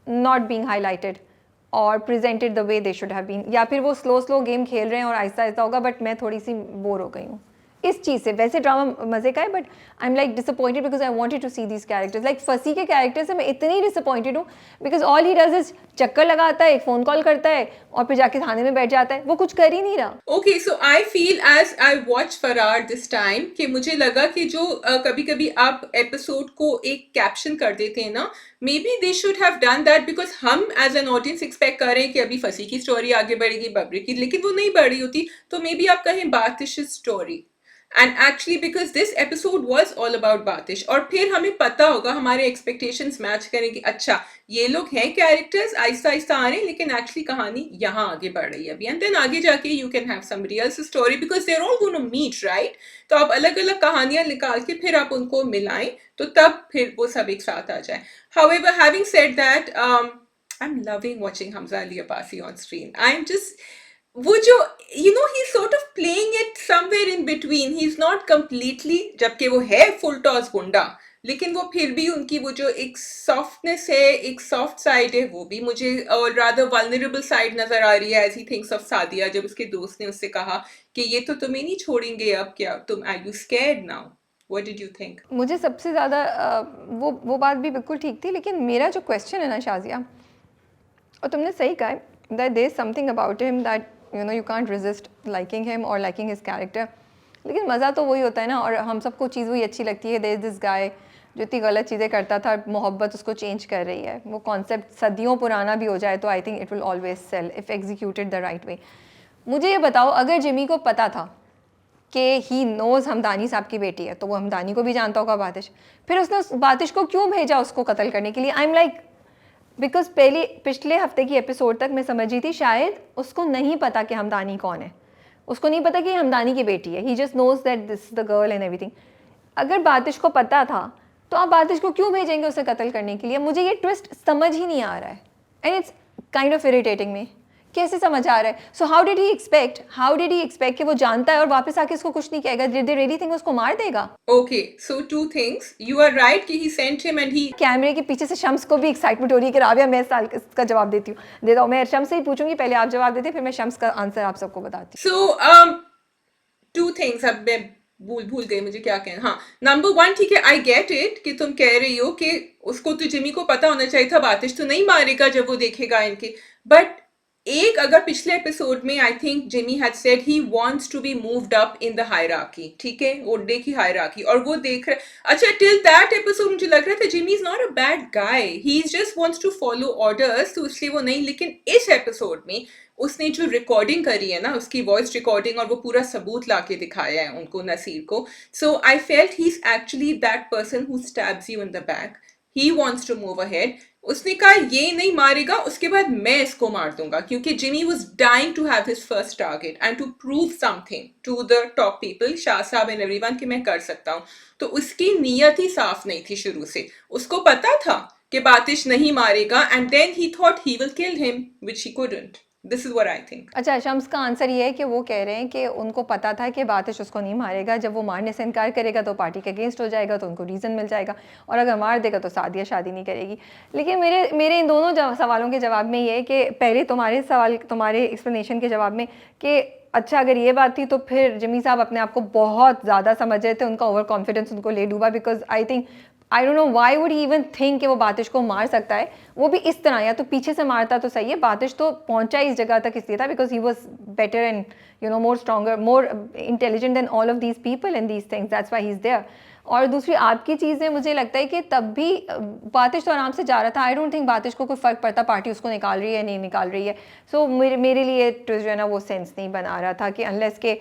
not being highlighted और presented the way they should have been. या फिर वो slow game खेल रहे हैं और आहिस्ता आहिस्ता होगा, but मैं थोड़ी सी बोर हो गई हूँ इस चीज़ से. वैसे ड्रामा मज़े का है, but I am like disappointed because I wanted to see these characters. Like Fasi के कैरेक्टर से मैं इतनी डिसअपॉइंटेड हूँ because all he does is चक्कर लगाता है, एक फ़ोन कॉल करता है और फिर जाके थाने में बैठ जाता है. वो कुछ कर ही नहीं रहा. Okay, so I feel as I watch Farar this time कि मुझे लगा कि जो कभी कभी आप एपिसोड को एक कैप्शन कर देते हैं ना, maybe they should have done that because हम as an audience expect कर रहे हैं कि अभी फसी की स्टोरी आगे बढ़ेगी, बबरी की, लेकिन वो नहीं बढ़ रही होती. तो मे बी आप कहें Batish story, and actually because this episode was all about Batish, और फिर हमें पता होगा, हमारे एक्सपेक्टेशंस मैच करें कि अच्छा ये लोग हैं कैरेक्टर्स, आहिस्ता आहिस्ता आ रहे हैं, लेकिन एक्चुअली कहानी यहाँ आगे बढ़ रही है अभी, एंड देन आगे जाके you can have some real story because they are all gonna meet, right. तो आप अलग अलग कहानियां निकाल के फिर आप उनको मिलाएं, तो तब फिर वो सब एक साथ आ जाए. However, having said that, I'm loving watching Hamza Ali Abbasi on screen. I'm just, वो जो he's sort of playing it somewhere in between. He's not completely, जबकि वो है full toss गुंडा, लेकिन वो फिर भी उनकी वो जो एक सॉफ्टनेस है, एक सॉफ्ट साइड है, वो भी मुझे और rather vulnerable side नजर आ रही है. as he thinks of Sadia, जब उसके दोस्त ने उससे कहा कि ये तो तुम्हें नहीं छोड़ेंगे, अब क्या तुम, are you scared now? What did you think? मुझे सबसे ज़्यादा वो बात भी बिल्कुल ठीक थी, लेकिन मेरा जो क्वेश्चन है ना शाजिया, और तुमने सही कहा है, that there is something about him that you can't resist liking him or liking his character. लेकिन मज़ा तो वही होता है ना, और हम सबको चीज़ वही अच्छी लगती है. there is this guy जो इतनी गलत चीज़ें करता था, मोहब्बत उसको चेंज कर रही है. वो कॉन्सेप्ट सदियों पुराना भी हो जाए तो I think it will always sell if executed the right way. मुझे ये बताओ, अगर जिमी को पता था कि ही नोज़ हमदानी साहब की बेटी है, तो वो हमदानी को भी जानता होगा बातिश, फिर उसने उस बातिश को क्यों भेजा उसको कत्ल करने के लिए? आई एम लाइक, बिकॉज पिछले हफ्ते की एपिसोड तक मैं समझ रही थी शायद उसको नहीं पता कि हमदानी कौन है, उसको नहीं पता कि हमदानी की बेटी है. He just knows that this the girl and everything. अगर बातिश को पता था तो आप बातिश को क्यों भेजेंगे उसे कत्ल करने के लिए? मुझे ये ट्विस्ट समझ ही नहीं आ रहा है, and it's kind of irritating me. कैसे समझ आ रहा है? So how did he expect कि वो जानता है और वापस आके इसको कुछ नहीं कहेगा? डिड दे रियली थिंक उसको मार देगा? Okay, so two things. You are right कि he sent him and he. कैमरे के पीछे से शम्स को भी एक्साइटमेंट हो रही है कि राबिया मैं इसका जवाब देती हूँ, देता हूँ. मैं शम्स से ही पूछूंगी, पहले आप जवाब देते, फिर मैं शम्स का आंसर आप सबको बताती हूँ. So two things. अब मैं भूल गई मुझे क्या कहना. हाँ, नंबर 1, ठीक है, आई गेट इट कि तुम कह रही हो कि उसको तो जिमी को पता होना चाहिए था बातिश तो नहीं मारेगा जब वो देखेगा इनके, बट एक अगर पिछले एपिसोड में I think Jimmy had said he wants to be moved up in the hierarchy, ठीक है, ओडे की हायरार्की, और वो देख रहे, अच्छा टिल दैट एपिसोड मुझे लग रहा था Jimmy is not a bad guy, he just wants to follow orders, तो इसलिए वो नहीं. लेकिन इस एपिसोड में उसने जो रिकॉर्डिंग करी है ना, उसकी वॉइस रिकॉर्डिंग, और वो पूरा सबूत लाके दिखाया है उनको, नसीर को. So I felt he is actually that person who stabs you in the back. He wants to move ahead. उसने कहा ये नहीं मारेगा, उसके बाद मैं इसको मार दूंगा, क्योंकि Jimmy was dying to have his first target and to prove something to the top people, Shah sahab and everyone, कि मैं कर सकता हूँ. तो उसकी नीयत ही साफ नहीं थी शुरू से. उसको पता था कि बातिश नहीं मारेगा, and then he thought he will kill him, which he couldn't. This is what I think. अच्छा, शम्स का आंसर ये है कि वो कह रहे हैं कि उनको पता था कि बातिश उसको नहीं मारेगा, जब वो मारने से इनकार करेगा तो पार्टी के अगेंस्ट हो जाएगा, तो उनको रीज़न मिल जाएगा, और अगर मार देगा तो सादिया शादी नहीं करेगी। लेकिन मेरे मेरे इन दोनों सवालों के जवाब में ये है कि पहले तुम्हारे एक्सप्लेनेशन के जवाब में कि अच्छा अगर ये बात थी तो फिर जिमी साहब अपने आप को बहुत ज़्यादा समझ रहे थे, उनका ओवर कॉन्फिडेंस उनको ले डूबा, because I don't know why would he even think कि वो बातिश को मार सकता है, वो भी इस तरह, या तो पीछे से मारता तो सही है। बातिश तो पहुंचा इस जगह तक इसलिए था because he was better and more stronger, more intelligent than all of these people and these things, that's why he is there. और दूसरी आपकी चीज़ें, मुझे लगता है कि तब भी बातिश तो आराम से जा रहा था। आई डोंट थिंक बातिश को कोई फ़र्क पड़ता पार्टी उसको निकाल रही है नहीं निकाल रही है। सो मेरे लिए जो है ना वो सेंस नहीं बना रहा था कि अनलेस के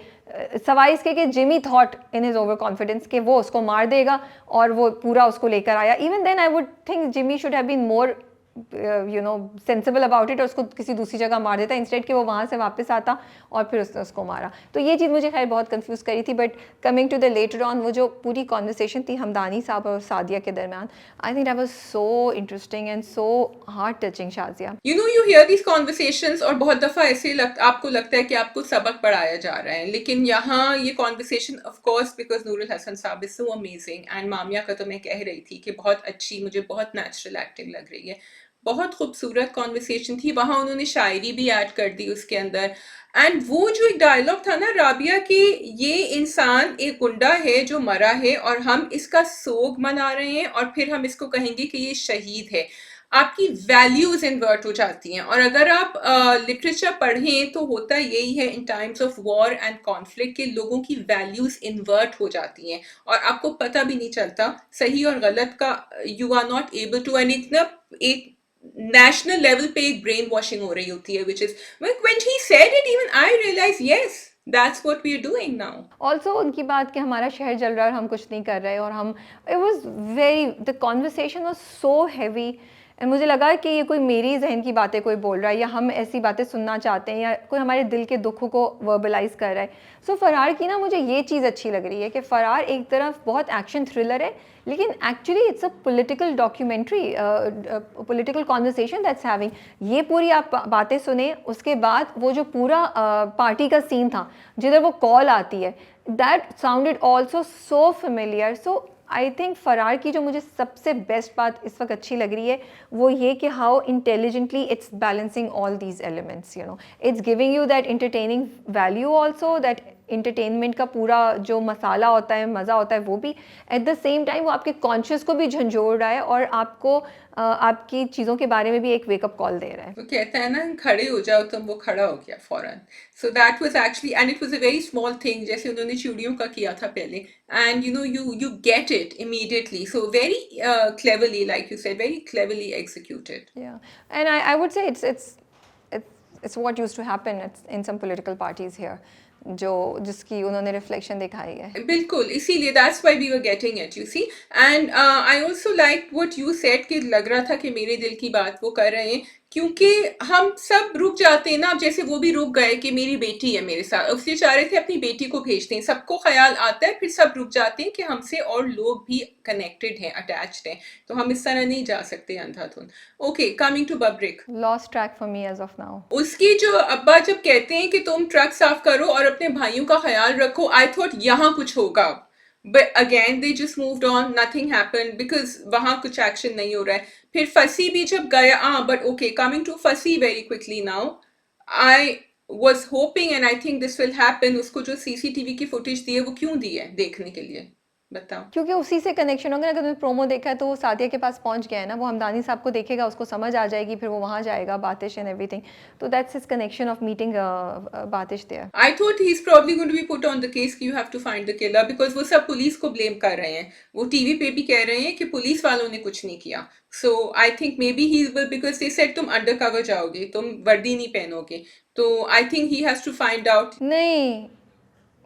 सवाई इसके कि Jimmy thought in his over confidence कि वो उसको मार देगा, और वो पूरा उसको लेकर आया। Even then I would think Jimmy should have been more sensible about it, और उसको किसी दूसरी जगह मार देता इंस्टेड कि वो वहाँ से वापस आता और फिर उसने उसको मारा। तो ये चीज़ मुझे खैर बहुत कंफ्यूज करी थी। But coming to the later on, वो जो पूरी कॉन्वर्सेशन थी हमदानी साहब और सादिया के दरमियान, I think that was so interesting and so heart touching. Shazia, you here these conversations और बहुत दफा ऐसे आपको लगता है कि आपको सबक पढ़ाया जा रहा है, लेकिन यहाँ ये conversation of course because Nurul Hasan sahab is so amazing, and Mamia का तो मैं कह रही थी कि बहुत अच्छी, मुझे बहुत नेचुरल एक्टिंग लग रही है, बहुत खूबसूरत कॉन्वर्सेशन थी। वहां उन्होंने शायरी भी ऐड कर दी उसके अंदर, एंड वो जो एक डायलॉग था ना राबिया कि ये इंसान एक गुंडा है जो मरा है और हम इसका सोग मना रहे हैं और फिर हम इसको कहेंगे कि ये शहीद है, आपकी वैल्यूज इन्वर्ट हो जाती हैं। और अगर आप लिटरेचर पढ़ें तो होता यही है in times of war and conflict के लोगों की वैल्यूज इन्वर्ट हो जाती हैं और आपको पता भी नहीं चलता सही और गलत का, you are not able to, and इतना एक नेशनल लेवल पे एक ब्रेन वॉशिंग हो रही होती है, which is when he said it even I realise yes that's what we are doing now. Also उनकी बात कि हमारा शहर जल रहा है और हम कुछ नहीं कर रहे, और हम, it was very, the conversation was so heavy, and मुझे लगा कि ये कोई मेरी जहन की बातें कोई बोल रहा है, या हम ऐसी बातें सुनना चाहते हैं, या कोई हमारे दिल के दुखों को वर्बलाइज कर रहा है। सो फरार की ना मुझे ये चीज़ अच्छी लग रही है कि फरार एक तरफ बहुत एक्शन थ्रिलर है, लेकिन actually it's a political documentary, political conversation that's having. ये पूरी आप बातें सुने, उसके बाद वो जो पूरा पार्टी का सीन था जिधर वो कॉल आती है, that sounded also so familiar. So I think फरार की जो मुझे सबसे बेस्ट बात इस वक्त अच्छी लग रही है वो ये कि how intelligently it's balancing all these elements, it's giving you that entertaining value also, that entertainment का पूरा जो मसाला होता है, मज़ा होता है, वो भी एट द सेम टाइम वो आपके कॉन्शियस को भी झंझोड़ रहा है और आपको आपकी चीज़ों के बारे में भी एक वेकअप कॉल दे रहा है। वो कहता है ना खड़े हो जाओ तुम, वो खड़ा हो गया फौरन। So that was actually, and it was a very small thing जैसे उन्होंने चूड़ियों का किया था पहले, and you get it immediately, so very cleverly, like you said, very cleverly executed. Yeah, and I would say it's what used to happen in some political parties here, जो जिसकी उन्होंने रिफ्लेक्शन दिखाई है। बिल्कुल, इसीलिए that's why we were getting it, you see. And I also like what you said कि लग रहा था कि मेरे दिल की बात वो कर रहे हैं, क्योंकि हम सब रुक जाते हैं ना, अब जैसे वो भी रुक गए कि मेरी बेटी है मेरे साथ, उससे चाह रहे थे अपनी बेटी को भेजते हैं, सबको ख्याल आता है, फिर सब रुक जाते हैं कि हमसे और लोग भी कनेक्टेड हैं, अटैच्ड हैं, तो हम इस तरह नहीं जा सकते अंधाधुन। Okay, coming to Babrik, lost track for me as of now. उसकी जो अब्बा जब कहते हैं कि तुम ट्रक साफ करो और अपने भाइयों का ख्याल रखो, आई थॉट यहाँ कुछ होगा, but again they just moved on, nothing happened because वहां कुछ एक्शन नहीं हो रहा है। फिर फसी भी जब गया, बट ओके, कमिंग टू फसी very quickly now, I was hoping and I think this will happen, उसको जो सीसीटीवी की फुटेज दी है वो क्यों दी है देखने के लिए, बताओ। क्योंकि उसी से कनेक्शन होगा ना, अगर तुमने प्रोमो देखा है तो वो सादिया के पास पहुंच गया है ना, वो हमदानी साहब को देखेगा, उसको समझ आ जाएगी, फिर वो वहाँ जाएगा, बातिश एंड एवरीथिंग, तो that's his connection of meeting Batish there. I thought he's probably going to be put on the case कि you have to find the killer, because वो सब पुलिस को ब्लेम कर रहे हैं, वो टीवी पे भी कह रहे हैं कि पुलिस वालों ने कुछ नहीं किया। So I think maybe he will, because they said तुम undercover जाओगे, तुम वर्दी नहीं पहनोगे, तो I think he has to find out। नहीं,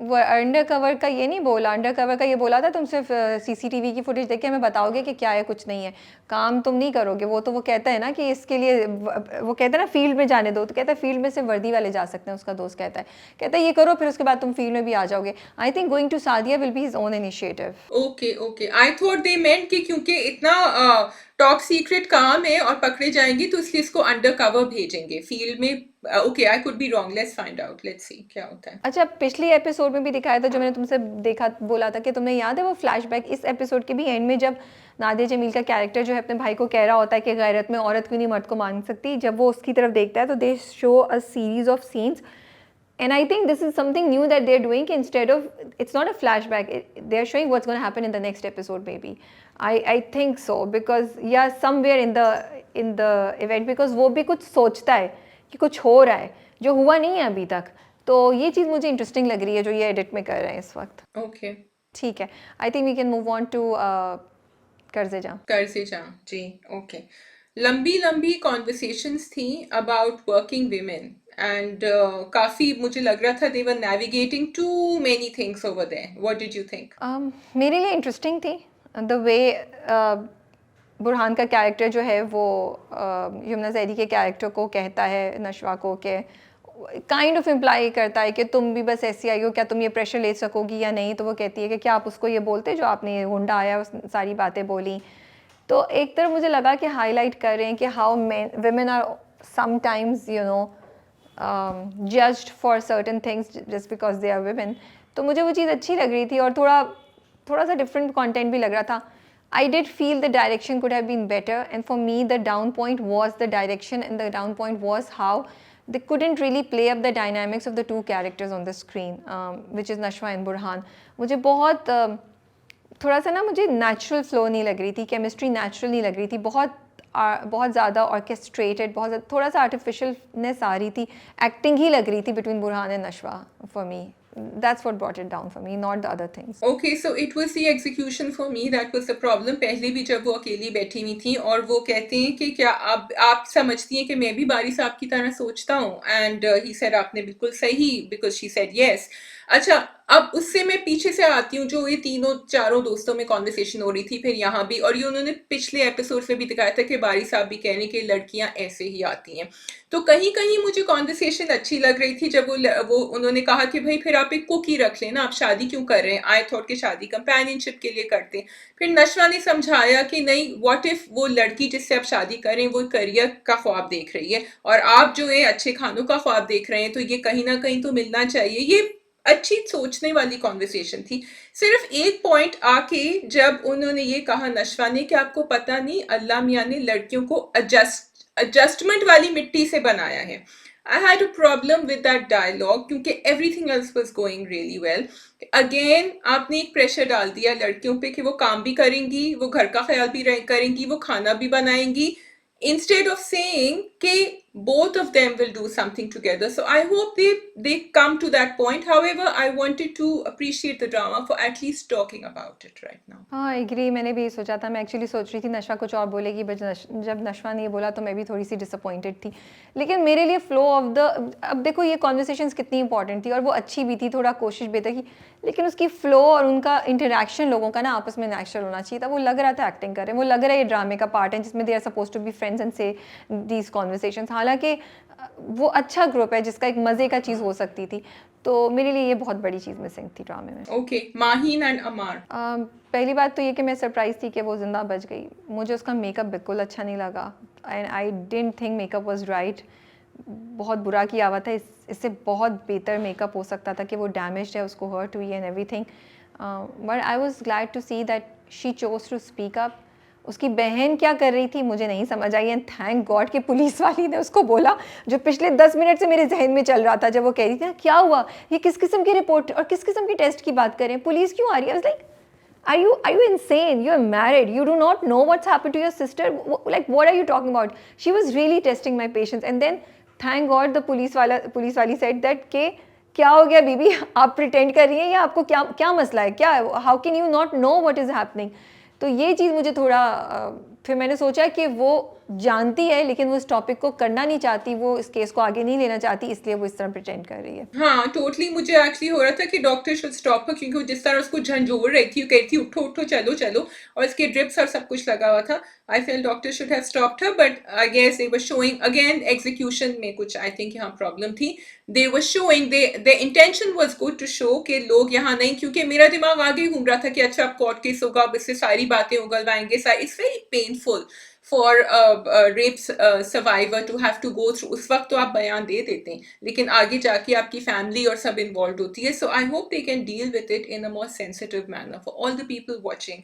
वो अंडर कवर का ये नहीं बोला, अंडर कवर का ये बोला था तुम सिर्फ सीसीटीवी की फुटेज देख के हमें बताओगे कि क्या है कुछ नहीं है, काम तुम नहीं करोगे। वो तो वो कहता है ना कि इसके लिए वो कहता है ना फील्ड में जाने दो, तो कहता है फील्ड में सिर्फ वर्दी वाले जा सकते हैं, उसका दोस्त कहता है ये करो, फिर उसके बाद तुम फील्ड में भी आ जाओगे। I think going to Sadia will be his own initiative. Okay okay, I thought they meant कि क्योंकि इतना टॉप सीक्रेट काम है और पकड़े जाएंगे तो इसलिए इसको अंडर कवर भेजेंगे, फील्ड में okay I could be wrong, let's find out, let's see क्या होता है। अच्छा, पिछली एपिसोड में भी दिखाया था जो मैंने तुमसे देखा बोला था कि तुम्हें याद है वो फ्लैशबैक इस एपिसोड के भी एंड में, जब नादिया जमील का कैरेक्टर जो है अपने भाई को कह रहा होता है कि गैरत में औरत क्यों नहीं मर्द को मान सकती, जब वो उसकी तरफ देखता है तो दे show a series of scenes. And I think this is something new that they're doing. Instead of, it's not a flashback, they're showing what's going to happen in the next episode maybe. I think so, because yeah, somewhere in the event, because वो भी कुछ सोचता है कि कुछ हो रहा है जो हुआ नहीं है अभी तक. तो ये चीज़ मुझे इंटरेस्टिंग लग रही है जो ये एडिट में कर रहे हैं इस वक्त. ओके, ठीक है, I think we can move on to कर्जे जा. कर से जा जी। ओके, लंबी लंबी कॉन्वर्सेशंस थी अबाउट वर्किंग वीमेन एंड काफ़ी मुझे लग रहा था they were navigating too many things over there, what did you think? मेरे लिए इंटरेस्टिंग थी द वे बुरहान का कैरेक्टर जो है वो यमुना ज़ैदी के कैरेक्टर को कहता है, नशवा को, कि काइंड ऑफ इम्प्लाई करता है कि तुम भी बस ऐसी आई हो, क्या तुम ये प्रेशर ले सकोगी या नहीं. तो वो कहती है कि क्या आप उसको ये बोलते जो आपने ये गुंडा आया उस सारी बातें बोली. तो एक तरफ मुझे लगा कि हाईलाइट कर रहे हैं कि how women are sometimes judged for certain things just because they are women. तो मुझे वो चीज़ अच्छी लग रही थी और थोड़ा सा डिफरेंट कंटेंट भी लग रहा था. I did feel the direction could have been better, and for me the down point was the direction, and the down point was how they couldn't really play up the dynamics of the two characters on the screen, which is Nashwa and Burhan. मुझे बहुत थोड़ा सा ना मुझे natural flow नहीं लग रही थी, केमिस्ट्री नेचुरल नहीं लग रही थी, बहुत ज़्यादा ऑर्केस्ट्रेटेड, थोड़ा सा आर्टिफिशियलनेस आ रही थी, एक्टिंग ही लग रही थी between Burhan and Nashwa. For me that's what brought it down for me, not the other things. Okay, so it was the execution for me that was the problem. पहले भी जब वो अकेली बैठी हुई थी और वो कहते हैं कि क्या आप समझती हैं कि मैं भी बारी साहब की तरह सोचता हूँ, एंड ही सेड आपने बिल्कुल सही, बिकॉज शी सेड यस. अच्छा, अब उससे मैं पीछे से आती हूँ, जो ये तीनों चारों दोस्तों में कॉन्वर्सेशन हो रही थी, फिर यहाँ भी, और ये उन्होंने पिछले एपिसोड में भी दिखाया था कि बारी साहब भी कह रहे हैं कि लड़कियां ऐसे ही आती हैं. तो कहीं कहीं मुझे कॉन्वर्सेशन अच्छी लग रही थी जब वो उन्होंने कहा कि भाई फिर आप एक कुक ही रख लेना, आप शादी क्यों कर रहे हैं, आई थॉट कि शादी कंपेनियनशिप के लिए करते हैं. फिर नशवा ने समझाया कि नहीं, व्हाट इफ वो लड़की जिससे आप शादी करें वो करियर का ख्वाब देख रही है और आप जो है अच्छे खानों का ख्वाब देख रहे हैं, तो ये कहीं ना कहीं तो मिलना चाहिए. ये अच्छी सोचने वाली कॉन्वर्सेशन थी. सिर्फ एक पॉइंट आके जब उन्होंने ये कहा नशवा ने कि आपको पता नहीं अल्लाह मियाँ ने लड़कियों को एडजस्टमेंट वाली मिट्टी से बनाया है. I had a problem with that dialogue क्योंकि everything else was going really well. Again आपने एक प्रेशर डाल दिया लड़कियों पे कि वो काम भी करेंगी, वो घर का ख्याल भी करेंगी, वो खाना भी बनाएंगी, instead of saying कि both of them will do something together. So I hope they come to that point. However, I wanted to appreciate the drama for at least talking about it right now. हाँ, agree, मैंने भी सोचा था. मैं actually सोच रही थी नशवा कुछ और बोलेगी, बट जब नशवा ने ये बोला तो मैं भी थोड़ी सी डिसअपॉइंटेड थी. लेकिन मेरे लिए फ्लो ऑफ द, अब देखो ये कॉन्वर्सेशंस कितनी इंपॉर्टेंट थी और वो अच्छी भी थी, थोड़ा कोशिश बेहतर की, लेकिन उसकी फ्लो और उनका इंटरेक्शन लोगों का ना आपस में नेचुरल होना चाहिए था. वो लग रहा था एक्टिंग कर रहे हैं, वो लग रहा है ये ड्रामे का पार्ट है जिसमें they are suppose to be friends and say these conversations. हालांकि वो अच्छा ग्रुप है जिसका एक मज़े का चीज़ हो सकती थी. तो मेरे लिए ये बहुत बड़ी चीज़ मिसिंग थी ड्रामे में. Okay, माहीन एंड अमार. पहली बात तो ये कि मैं सरप्राइज थी कि वो जिंदा बच गई. मुझे उसका मेकअप बिल्कुल अच्छा नहीं लगा, and I didn't think makeup was right. बहुत बुरा किया हुआ था, इससे बहुत बेहतर मेकअप हो सकता था कि वो डैमेज्ड है, उसको हर्ट हुई and everything. But I was glad to see that she chose to speak up. उसकी बहन क्या कर रही थी मुझे नहीं समझ आई, एंड थैंक गॉड कि पुलिस वाली ने उसको बोला, जो पिछले 10 मिनट से मेरे जहन में चल रहा था जब वो कह रही थी ना क्या हुआ, ये किस किस्म की रिपोर्ट और किस किस्म की टेस्ट की बात करें, पुलिस क्यों आ रही है. आई was like, are you insane? You are married, you do not know what's happened to your sister, like what are you talking about? She was really testing my patience. And then thank god the police वाली said that के क्या हो गया बीबी, आप pretend कर रही हैं या आपको क्या मसला है, क्या, how can you not know what is happening. तो ये चीज़ मुझे थोड़ा फिर मैंने सोचा कि वो जानती है लेकिन वो इस टॉपिक को करना नहीं चाहती, वो इस केस को आगे नहीं लेना चाहती, इसलिए वो इस तरह प्रिटेंड कर रही है. हाँ, टोटली मुझे एक्चुअली हो रहा था कि डॉक्टर शुड स्टॉप her, क्योंकि वो जिस तरह उसको झंझोड़ रही थी, कह रही थी उठो उठो चलो चलो, और इसके ड्रिप्स और सब कुछ लगा हुआ था. I feel doctor should have stopped her, but I guess they were showing again execution में कुछ आई थिंक यहाँ प्रॉब्लम थी. They were showing, the intention was good to show कि लोग यहाँ नहीं, क्योंकि मेरा दिमाग आगे घूम रहा था कि अच्छा अब कोर्ट केस होगा, अब इससे सारी बातें उगलवाएंगे, it's very painful. For rape survivor to have to go through, उस वक्त तो आप बयान दे देते हैं, लेकिन आगे जाके आपकी फैमिली और सब इन्वॉल्व होती है. So I hope they can deal with it in a more sensitive manner for all the people watching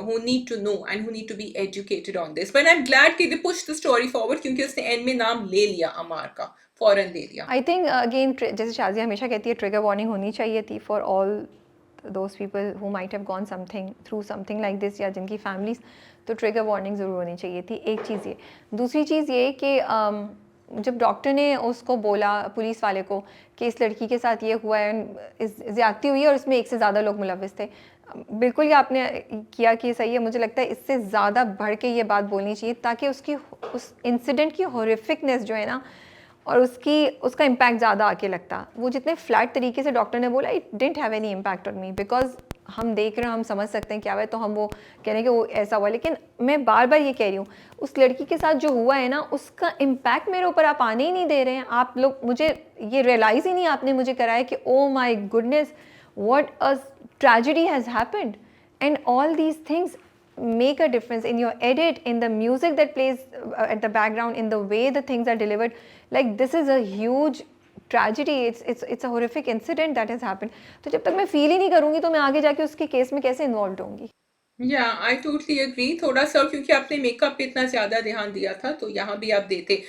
who need to know and who need to be educated on this. But I'm glad कि they pushed the story forward क्योंकि उसने and में नाम ले लिया अमार का, फौरन ले लिया. आई थिंक अगेन जैसे शाजिया हमेशा कहती है ट्रिगर वार्निंग होनी चाहिए थी for all those people who might have gone something through something like this, या जिनकी फैमिलीज, तो ट्रिगर वार्निंग ज़रूर होनी चाहिए थी. एक चीज़ ये. दूसरी चीज़ ये कि जब डॉक्टर ने उसको बोला पुलिस वाले को कि इस लड़की के साथ ये हुआ है, ज़्यादती हुई है और इसमें एक से ज़्यादा लोग मुलविस थे, बिल्कुल ये आपने किया कि सही है. मुझे लगता है इससे ज़्यादा बढ़ के ये बात बोलनी चाहिए ताकि उसकी उस इंसिडेंट की हॉरिफिकनेस जो है ना और उसका इम्पैक्ट ज़्यादा आके लगता. वो जितने फ्लैट तरीके से डॉक्टर ने बोला, it didn't have any impact on me, because हम देख रहे हैं, हम समझ सकते हैं क्या हुआ है, तो हम वो कह रहे हैं कि वो ऐसा हुआ. लेकिन मैं बार बार ये कह रही हूँ, उस लड़की के साथ जो हुआ है ना, उसका इम्पैक्ट मेरे ऊपर आप आने ही नहीं दे रहे हैं. आप लोग, मुझे ये रियलाइज़ ही नहीं आपने मुझे कराया कि oh my goodness, what a tragedy has happened. And all these things make a difference in your edit, in the music that plays at the background, in the way the things are delivered. Like, this is a huge tragedy. It's a horrific incident that has happened. तो जब तक मैं feel ही नहीं करूँगी तो मैं आगे जाके उसके केस में कैसे इन्वॉल्व होंगी. या आई टोटली एग्री. थोड़ा सा क्योंकि आपने मेकअप पे इतना ज़्यादा ध्यान दिया था तो यहाँ भी आप देते.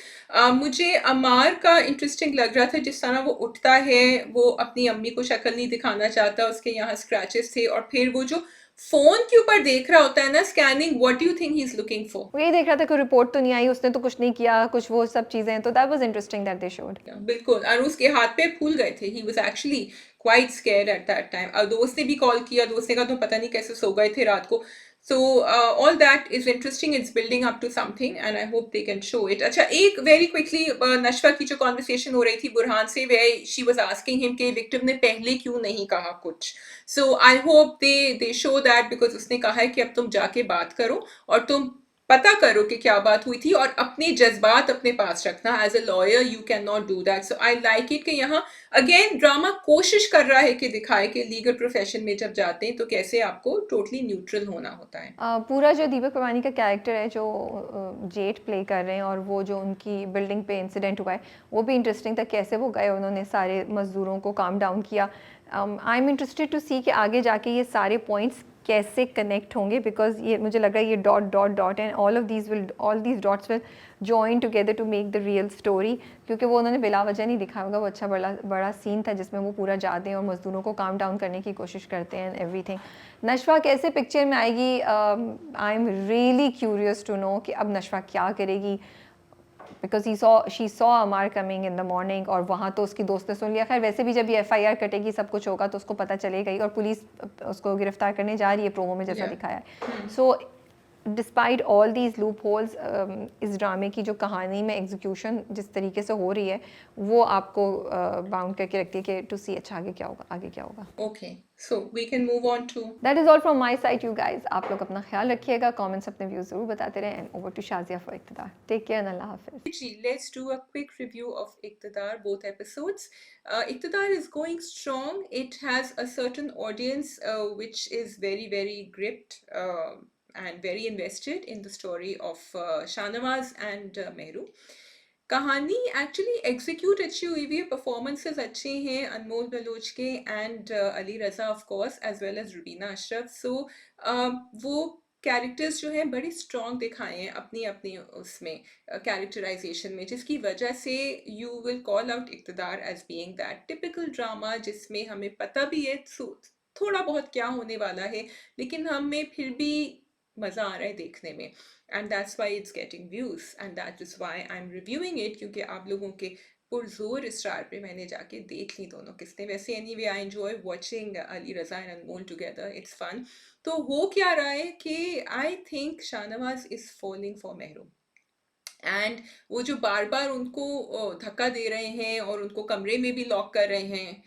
मुझे अमार का इंटरेस्टिंग लग रहा था जिस तरह वो उठता है, वो अपनी अम्मी को शक्ल नहीं दिखाना चाहता, उसके यहाँ स्क्रैचेस थे, और फिर वो जो फोन के ऊपर देख रहा होता है ना scanning, what do you think he is looking for? वो ये देख रहा था कोई रिपोर्ट तो नहीं आई, उसने तो कुछ नहीं किया, कुछ वो सब चीज़ें. तो that was interesting that they showed. बिल्कुल, और उसके हाथ पे फूल गए थे. He was actually quite scared at that time. और दोस्त ने भी कॉल किया, दोस्त ने कहा तो पता नहीं कैसे सो गए थे रात को. So all that is interesting. It's building up to something and I hope they can show it. अच्छा, एक वेरी क्विकली नशवा की जो कॉन्वर्सेशन हो रही थी बुरहान से, way she was asking him कि विक्टिम ने पहले क्यों नहीं कहा कुछ. So I hope they show that, because उसने कहा है कि अब तुम जाके बात करो और तुम पता करो कि क्या बात हुई थी, और अपने जज्बात अपने पास रखना. As a lawyer you can not do that. So I like it कि यहाँ अगेन ड्रामा कोशिश कर रहा है कि दिखाए कि लीगल प्रोफेशन में जब जाते हैं तो कैसे आपको टोटली न्यूट्रल होना होता है. पूरा जो दीपक परवानी का कैरेक्टर है जो जेट प्ले कर रहे हैं, और वो जो उनकी बिल्डिंग पे इंसिडेंट हुआ है, वो भी इंटरेस्टिंग था. कैसे वो गए, उन्होंने सारे मज़दूरों को काम डाउन किया. आई एम इंटरेस्टेड टू सी कि आगे जाके ये सारे पॉइंट्स कैसे कनेक्ट होंगे, बिकॉज ये मुझे लग रहा है ये dot dot dot and all these dots will join together to make the real story. क्योंकि वो उन्होंने बिला वजह नहीं दिखाया होगा. वो अच्छा बड़ा बड़ा सीन था जिसमें वो पूरा जाते हैं और मज़दूरों को काम डाउन करने की कोशिश करते हैं एंड एवरीथिंग. नशवा कैसे पिक्चर में आएगी, I am really curious to know कि अब नशवा क्या करेगी, because she saw Ammar coming in the morning, और वहाँ तो उसकी दोस्त ने सुन लिया. खैर वैसे भी जब ये FIR कटेगी, सब कुछ होगा, तो उसको पता चलेगा ही, और पुलिस उसको गिरफ्तार करने जा रही है प्रोमो में जैसा दिखाया है. So despite all these loop holes, इस ड्रामे की जो कहानी में एग्जीक्यूशन जिस तरीके से हो रही है, वो आपको बाउंड करके रखती है कि टू सी अच्छा आगे क्या होगा, आगे क्या होगा. Okay, so we can move on to. That is all from my side you guys. आप लोग अपना ख्याल रखिएगा, कमेंट्स अपने व्यूज़ ज़रूर बताते रहें. And over to Shazia for Iqtidar. Take care, अल्लाह हाफिज़. Let's do a quick review of Iqtidar, both episodes. Iqtidar is going strong. It has a certain audience which is very, very gripped and very invested in the story of Shahnawaz and Mehru. कहानी actually execute अच्छी हुई हुई है, performances अच्छे हैं अनमोल बलोच के and Ali Raza of course as well as Rubina Ashraf. So वो characters जो हैं बड़ी स्ट्रॉन्ग दिखाए हैं अपनी अपनी उसमें कैरेक्टराइजेशन में, जिसकी वजह से you will call out Iqtidar as being that typical drama जिसमें हमें पता भी है थोड़ा बहुत क्या होने वाला है, लेकिन हमें फिर भी मज़ा आ रहा है देखने में. And that's why it's getting views and that is why I'm reviewing it, क्योंकि आप लोगों के पुरजोर इसरार पे मैंने जाके देख ली दोनों किस्तें. वैसे anyway I enjoy watching Ali Raza and Anmol together, it's fun. तो हो क्या रहा है कि I think Shahnawaz is falling for Mehru, and वो जो बार बार उनको धक्का दे रहे हैं और उनको कमरे में भी लॉक कर रहे हैं.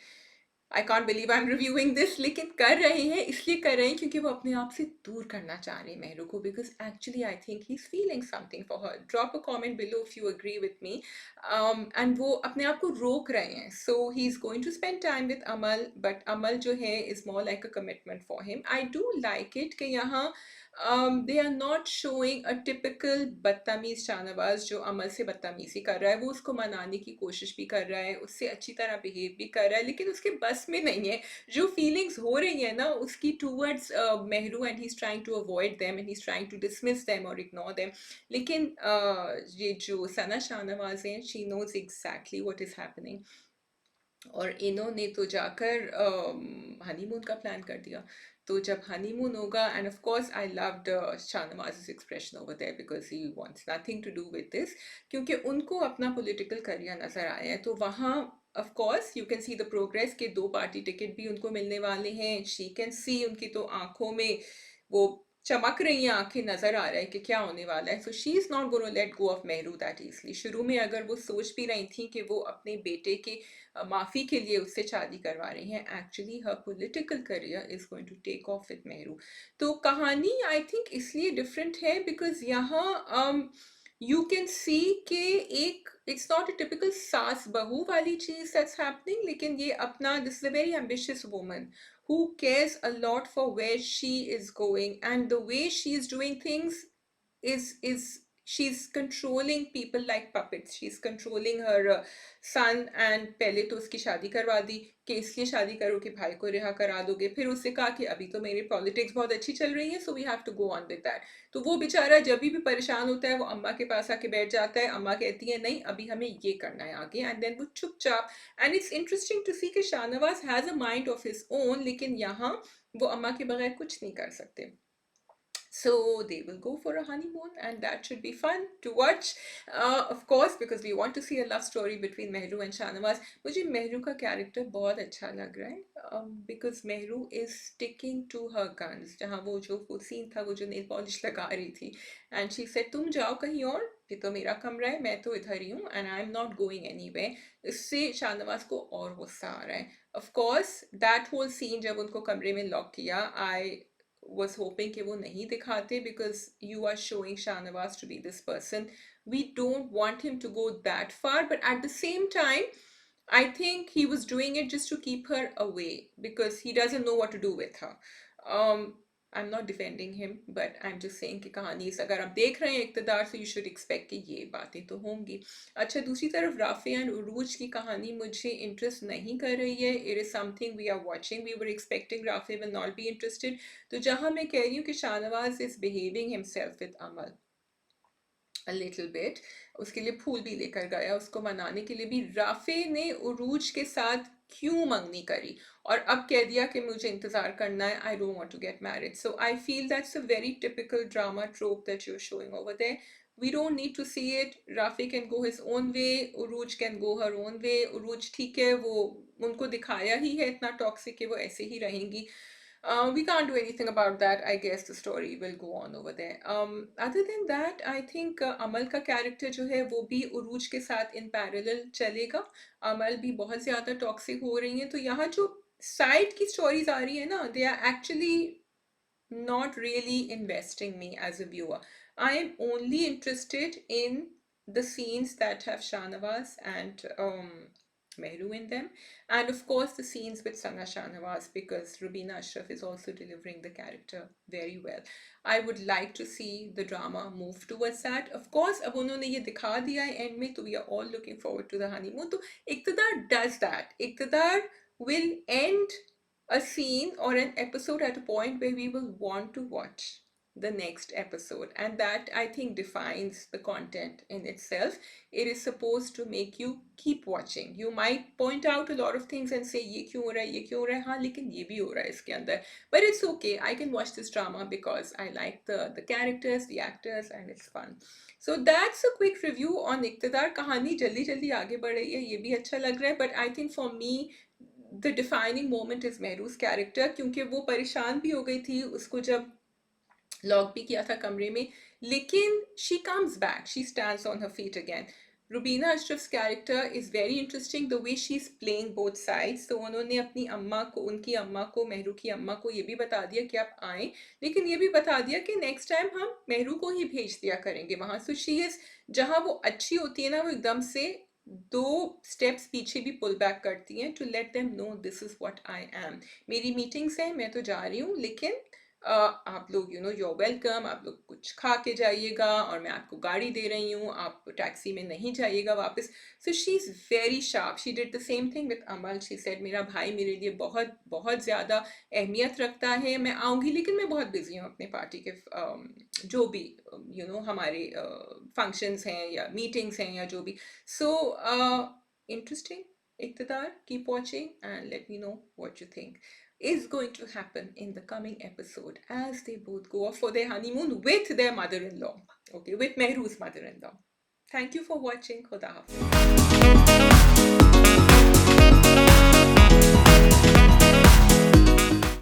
I can't believe I am reviewing this, लेकिन कर रहे हैं इसलिए कर रहे हैं क्योंकि वो अपने आप से दूर करना चाह रहे हैं मेहरू को, because actually I think he is feeling something for her. Drop a comment below if you agree with me. And वो अपने आप को रोक रहे हैं. So he is going to spend time with Amal, but Amal जो है is more like a commitment for him. I do like it कि यहाँ they are not showing a typical बदतमीज शाहनवाज जो अमल से बदतमीजी कर रहा है, वो उसको मनाने की कोशिश भी कर रहा है, उससे अच्छी तरह बिहेव भी कर रहा है, लेकिन उसके बस में नहीं है। जो फीलिंग्स हो रही है ना उसकी towards Mehru, and he is trying to avoid them and he is trying to dismiss them और इग्नोर देम, लेकिन ये जो सना शाहनवाज हैं, she knows exactly what is happening, और इन्होंने तो जाकर हनीमून का प्लान कर दिया। तो जब हनीमून होगा, and of course I loved Shahnawaz's expression over there because he wants nothing to do with this, क्योंकि उनको अपना पॉलिटिकल करियर नजर आया है। तो वहाँ of course you can see the progress के 2 पार्टी टिकट भी उनको मिलने वाले हैं। शी कैन सी, उनकी तो आंखों में वो चमक रही हैं आंखें, नजर आ रहा है कि क्या होने वाला है। So she is not gonna let go of Mehru that easily. शुरू में अगर वो सोच भी रही थी कि वो अपने बेटे के माफी के लिए उससे शादी करवा रही हैं, actually her political career is going to take off with Mehru. तो कहानी आई थिंक इसलिए डिफरेंट है बिकॉज यहाँ यू कैन सी कि एक इट्स नॉट अ टिपिकल सास बहू वाली चीज दैट्स हैपनिंग, लेकिन ये अपना this is a very ambitious woman who cares a lot for where she is going, and the way she is doing things is she's controlling people like puppets. She's controlling her son, and पहले तो उसकी शादी करवा दी कि इसलिए शादी करो कि भाई को रिहा करा दोगे, फिर उससे कहा कि अभी तो मेरी पॉलिटिक्स बहुत अच्छी चल रही है, so we have to go on with that. तो वो बेचारा जब भी परेशान होता है वो अम्मा के पास आके बैठ जाता है, अम्मा कहती है नहीं अभी हमें ये करना है आगे, एंड देन वो चुपचाप। एंड इट्स इंटरेस्टिंग टू सी कि Shahnawaz has a mind of his own, लेकिन यहाँ वो अम्मा के बगैर कुछ नहीं कर सकते। So they will go for a honeymoon, and that should be fun to watch, of course, because we want to see a love story between Mehru and Shahnawaz. मुझे मेहरू का कैरेक्टर बहुत अच्छा लग रहा है, because Mehru is sticking to her guns. जहाँ वो scene था, वो जो नेल पॉलिश लगा रही थी, and she said तुम जाओ कहीं और, ये तो मेरा कमरा है, मैं तो इधर ही हूँ, and I am not going anywhere. इससे शाहनवाज को और गुस्सा आ रहा है। Of course, that whole scene जब उनको कमरे में लॉक किया, I was hoping कि वो नहीं दिखाते, because you are showing Shahnawaz to be this person. We don't want him to go that far, but at the same time, I think he was doing it just to keep her away because he doesn't know what to do with her. I'm not defending him, but I'm just saying कि कहानी अगर आप देख रहे हैं इक़्तिदार, so you should expect कि ये बातें तो होंगी। अच्छा, दूसरी तरफ राफ़ी एंड उरूज की कहानी मुझे इंटरेस्ट नहीं कर रही है। It is something we are watching, we were expecting Rafi will not be interested. तो जहाँ मैं कह रही हूँ कि Shahnawaz is behaving himself with Amal a little bit, उसके लिए फूल भी लेकर गया, उसको मनाने के लिए भी। राफे ने उरूज के साथ क्यों मंगनी करी और अब कह दिया कि मुझे इंतजार करना है, I don't want to get married. So I feel that's a very typical drama trope that you are showing over there. We don't need to see it. Rafi can go his own way, Urooj can go her own way. उरूज ठीक है, वो उनको दिखाया ही है इतना toxic कि वो ऐसे ही रहेंगी। We can't do anything about that. I guess the story will go on over there. Other than that, I think अमल का कैरेक्टर जो है वो भी उरूज के साथ इन पैरेलल चलेगा। अमल भी बहुत ज़्यादा टॉक्सिक हो रही हैं, तो यहाँ जो साइड की स्टोरीज आ रही है ना, they are actually not really investing me as a viewer. I am only interested in the scenes that have Shahnawaz and Mehru in them, and of course the scenes with Sana Shahnawaz, because Rubina Ashraf is also delivering the character very well. I would like to see the drama move towards that. Of course, अब उन्होंने ये दिखा दिया है end में, तो we are all looking forward to the honeymoon. तो इक़्तिदार does that. इक़्तिदार will end a scene or an episode at a point where we will want to watch the next episode, and that I think defines the content in itself. It is supposed to make you keep watching. You might point out a lot of things and say ये क्यों हो रहा है, ये क्यों हो रहा है, हाँ लेकिन ये भी हो रहा है इसके अंदर, but it's okay. I can watch this drama because I like the characters, the actors, and it's fun. So that's a quick review on इक़्तिदार। कहानी जल्दी जल्दी आगे बढ़ रही है, ये भी अच्छा लग रहा है, but I think for me the defining moment is मेहरू's character, क्योंकि वो परेशान भी हो गई थी, उसको जब लॉक भी किया था कमरे में, लेकिन she comes back, she stands on her feet again. Rubina Ashraf's character is very interesting, the way she's playing both sides. तो उन्होंने अपनी अम्मा को, उनकी अम्मा को, मेहरू की अम्मा को ये भी बता दिया कि आप आएं, लेकिन ये भी बता दिया कि नेक्स्ट टाइम हम मेहरू को ही भेज दिया करेंगे वहाँ। सो शी इज़, जहाँ वो अच्छी होती है ना, वो एकदम से 2 स्टेप्स पीछे भी पुल बैक करती हैं, to let them know this is what I am. मेरी मीटिंग्स हैं, मैं तो जा रही हूँ, लेकिन आप लोग you're वेलकम, आप लोग कुछ खा के जाइएगा और मैं आपको गाड़ी दे रही हूँ, आप टैक्सी में नहीं जाइएगा वापस. So she's very sharp. She did the same thing with Amal. She said मेरा भाई मेरे लिए बहुत बहुत ज़्यादा अहमियत रखता है, मैं आऊँगी लेकिन मैं बहुत बिजी हूँ अपने पार्टी के जो भी हमारे फंक्शंस हैं या मीटिंग्स हैं या जो भी. So interesting. Iqtidar, keep watching and let me know what you think is going to happen in the coming episode as they both go off for their honeymoon with their mother-in-law. Okay, with Mehru's mother-in-law. Thank you for watching. Khuda Hafiz.